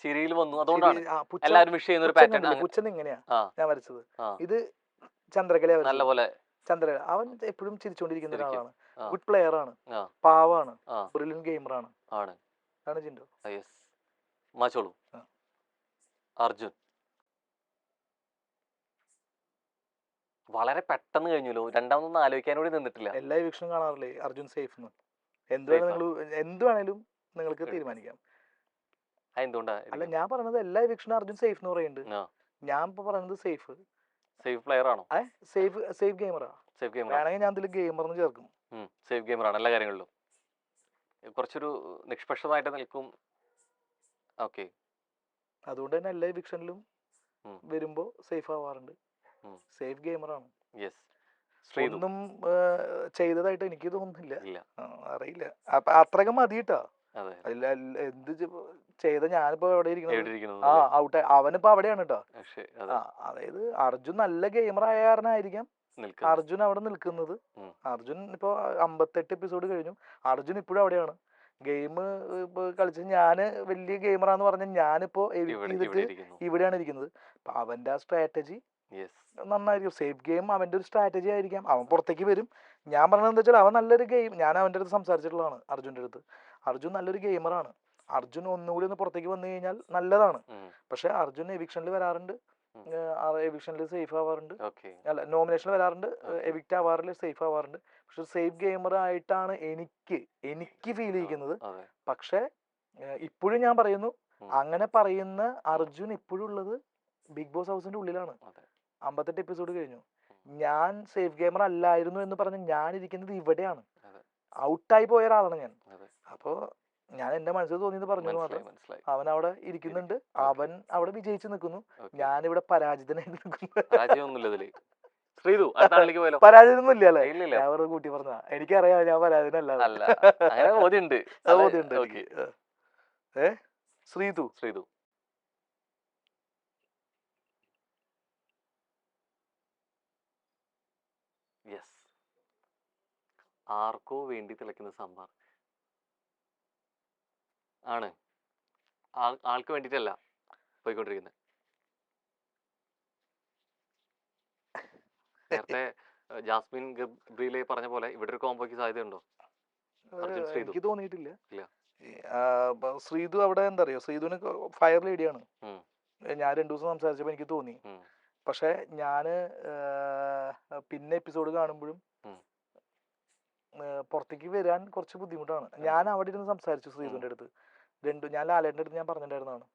ചിരിയിൽ വന്നു. അതുകൊണ്ടാണ് എല്ലാവരും വിഷ് ചെയ്യുന്ന ഒരു പാറ്റേൺ. പുച്ഛം ഇങ്ങനെയാ ഞാൻ വരച്ചത്. ഇത് ചന്ദ്രകല നല്ലപോലെ. ചന്ദ്രകല അവൻ എപ്പോഴും ചിരിച്ചുകൊണ്ടിരിക്കുന്ന ഒരാളാണ്. ഗുഡ് പ്ലെയർ ആണ്, പാവാണ്, ബ്രില്യൻ ഗെയിമർ ആണ്. ജിൻഡോ. മാച്ചോളൂ. അർജുൻ. വളരെ പെട്ടെന്ന് കഴിഞ്ഞല്ലോ, രണ്ടാമതൊന്നും ആലോചിക്കാൻ കൂടി നിന്നിട്ടില്ല. എല്ലാ എവിക്ഷനും കാണാറില്ലേ അർജുൻ സേഫ് എന്ന്? എന്ത് വേണേലും നിങ്ങൾക്ക് തീരുമാനിക്കാം. അല്ല, ഞാൻ പറഞ്ഞത് എല്ലാ എവിക്ഷനും അർജുൻ സേഫ് എന്ന് പറയുന്നുണ്ട്. ഞാൻ ഇപ്പൊ പറയുന്നത് സേഫ് പ്ലെയർ ആണോ? സേഫ് ഗെയിമറാ. വേണമെങ്കിൽ ഞാൻ ഇതിൽ ഗെയിമർ എന്ന് ചേർക്കും. സേഫ് ഗെയിമറാണ് എല്ലാ കാര്യങ്ങളിലും. കുറച്ചൊരു നിഷ്പക്ഷമായിട്ട് നിൽക്കും. ഓക്കെ, അതുകൊണ്ട് തന്നെ എല്ലാ എവിക്ഷനിലും വരുമ്പോ സേഫ് ആവാറുണ്ട്. സേഫ് ഗെയിമറാണ്. ഒന്നും ചെയ്തതായിട്ട് എനിക്ക് തോന്നുന്നില്ല, അറിയില്ല. അപ്പൊ അത്രയൊക്കെ മതിട്ടാ. എന്ത് ചെയ്ത ഞാനിപ്പോ എവിടെ ഇരിക്കുന്നത്? ഔട്ട്. അവനിപ്പോ അവിടെയാണ് കേട്ടോ. അതായത് അർജുൻ നല്ല ഗെയിമർ ആയ കാരണമായിരിക്കാം അർജുൻ അവിടെ നിൽക്കുന്നത്. അർജുൻ ഇപ്പൊ 58 എപ്പിസോഡ് കഴിഞ്ഞു. അർജുൻ ഇപ്പോഴും അവിടെയാണ്. ഗെയിം ഇപ്പൊ കളിച്ച് ഞാന് വലിയ ഗെയിമറാന്ന് പറഞ്ഞ ഞാനിപ്പോ എഡിറ്റ് ചെയ്തിട്ട് ഇവിടെയാണ് ഇരിക്കുന്നത്. അപ്പൊ അവന്റെ ആ സ്ട്രാറ്റജി നന്നായിരിക്കും. സേഫ് ഗെയിം അവന്റെ ഒരു സ്ട്രാറ്റജി ആയിരിക്കാം. അവൻ പുറത്തേക്ക് വരും. ഞാൻ പറഞ്ഞത് എന്താ വെച്ചാൽ അവൻ നല്ലൊരു ഗെയിം, ഞാൻ അവന്റെ അടുത്ത് സംസാരിച്ചിട്ടുള്ളതാണ് അർജുന്റെ അടുത്ത്. അർജുൻ നല്ലൊരു ഗെയിമറാണ്. അർജുൻ ഒന്നുകൂടി ഒന്ന് പുറത്തേക്ക് വന്നു കഴിഞ്ഞാൽ നല്ലതാണ്. പക്ഷെ അർജുൻ എവിക്ഷനിൽ വരാറുണ്ട്, എവിക്ഷനിൽ സേഫ് ആവാറുണ്ട്. അല്ല, നോമിനേഷനിൽ വരാറുണ്ട്, എവിക്റ്റ് ആവാറില്ല, സേഫ് ആവാറുണ്ട്. പക്ഷെ സേഫ് ഗെയിമർ ആയിട്ടാണ് എനിക്ക് ഫീൽ ചെയ്യിക്കുന്നത്. പക്ഷെ ഇപ്പോഴും ഞാൻ പറയുന്നു, അങ്ങനെ പറയുന്ന അർജുൻ ഇപ്പോഴും ഉള്ളത് ബിഗ് ബോസ് ഹൗസിന്റെ ഉള്ളിലാണ്. 58 എപ്പിസോഡ് കഴിഞ്ഞു. ഞാൻ സേഫ് ഗെയിമർ അല്ലായിരുന്നു എന്ന് പറഞ്ഞ് ഞാൻ ഇരിക്കുന്നത് ഇവിടെയാണ്. ഔട്ടായി പോയ ഒരാളാണ് ഞാൻ. അപ്പോ ഞാൻ എന്റെ മനസ്സിൽ തോന്നിയത് പറഞ്ഞു മാത്രം. അവൻ അവിടെ ഇരിക്കുന്നുണ്ട്, അവൻ അവിടെ വിജയിച്ചു നിൽക്കുന്നു, ഞാനിവിടെ പരാജിതനായി നിൽക്കുന്നു. പരാജയമൊന്നും ഇല്ല അല്ലേ? ഞാൻ വെറുതെ കൂട്ടി പറഞ്ഞ. എനിക്കറിയാം ഞാൻ പരാജയനല്ല. ശ്രീതു. ആർക്കോ വേണ്ടി തിളക്കുന്ന സാമ്പാർ ആണ്. ആൾക്ക് വേണ്ടിട്ടല്ല പോയിക്കൊണ്ടിരിക്കുന്നത്. നേരത്തെ ജാസ്മിൻ ഗബ്രിയിലെ പറഞ്ഞ പോലെ ഇവിടെ ഒരു കോംബോയ്ക്ക് സാധ്യതയുണ്ടോ? എനിക്ക് തോന്നിയിട്ടില്ല. ശ്രീതു അവിടെ എന്താ അറിയോ, ശ്രീതുവിന് ഫയർ ലേഡിയാണ്. ഞാൻ 2 ദിവസം സംസാരിച്ചപ്പോ എനിക്ക് തോന്നി. പക്ഷെ ഞാന് പിന്നെ എപ്പിസോഡ് കാണുമ്പോഴും പുറത്തേക്ക് വരാൻ കുറച്ച് ബുദ്ധിമുട്ടാണ്. ഞാൻ അവിടെ ഇരുന്ന് സംസാരിച്ചു ശ്രീതുവിന്റെ അടുത്ത്. ഞാൻ ലാലേട്ടൻ്റെ അടുത്ത് ഞാൻ പറഞ്ഞിട്ടുണ്ടായിരുന്നതാണ്.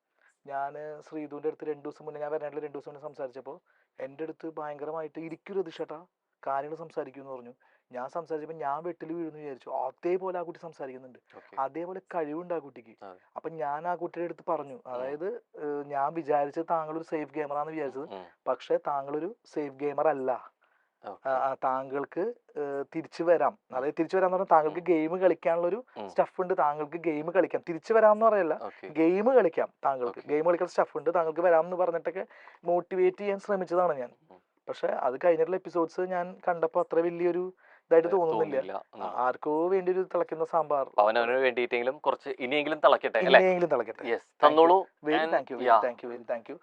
ഞാൻ ശ്രീധുവിൻ്റെ അടുത്ത് 2 ദിവസം മുന്നേ, ഞാൻ വരാനായിട്ട് 2 ദിവസം മുന്നേ സംസാരിച്ചപ്പോൾ എൻ്റെ അടുത്ത് ഭയങ്കരമായിട്ട് ഇരിക്കും രതീഷേട്ടാ, കാര്യങ്ങൾ സംസാരിക്കുമെന്ന് പറഞ്ഞു. ഞാൻ സംസാരിച്ചപ്പോൾ ഞാൻ വെട്ടിൽ വീഴുന്നു വിചാരിച്ചു. അതേപോലെ ആ കുട്ടി സംസാരിക്കുന്നുണ്ട്, അതേപോലെ കഴിവുണ്ട് ആ കുട്ടിക്ക്. അപ്പം ഞാൻ ആ കുട്ടിയുടെ അടുത്ത് പറഞ്ഞു, അതായത് ഞാൻ വിചാരിച്ചത് താങ്കളൊരു സേഫ് ഗെയിമറാന്ന് വിചാരിച്ചത്, പക്ഷേ താങ്കളൊരു സേഫ് ഗെയിമർ അല്ല. താങ്കൾക്ക് തിരിച്ചു വരാം. അതായത് തിരിച്ചു വരാന്ന് പറഞ്ഞാൽ താങ്കൾക്ക് ഗെയിം കളിക്കാനുള്ള ഒരു സ്റ്റഫ് ഉണ്ട്, താങ്കൾക്ക് ഗെയിം കളിക്കാം. തിരിച്ചു വരാമെന്ന് പറയല്ല, ഗെയിം കളിക്കാം, താങ്കൾക്ക് ഗെയിം കളിക്കുന്ന സ്റ്റഫ് ഉണ്ട്, താങ്കൾക്ക് വരാമെന്ന് പറഞ്ഞിട്ടൊക്കെ മോട്ടിവേറ്റ് ചെയ്യാൻ ശ്രമിച്ചതാണ് ഞാൻ. പക്ഷെ അത് കഴിഞ്ഞിട്ടുള്ള എപ്പിസോഡ്സ് ഞാൻ കണ്ടപ്പോൾ അത്ര വലിയൊരു ഇതായിട്ട് തോന്നുന്നില്ല. ആർക്കോ വേണ്ടി ഒരു തിളക്കുന്ന സാമ്പാർ, അവനവന് വേണ്ടിയിട്ടെങ്കിലും കുറച്ച് ഇനിയെങ്കിലും തിളക്കട്ടെ. ഇനിയെങ്കിലും തിളക്കട്ടെ. തന്നോളൂ. Very thank you, thank you, very thank U.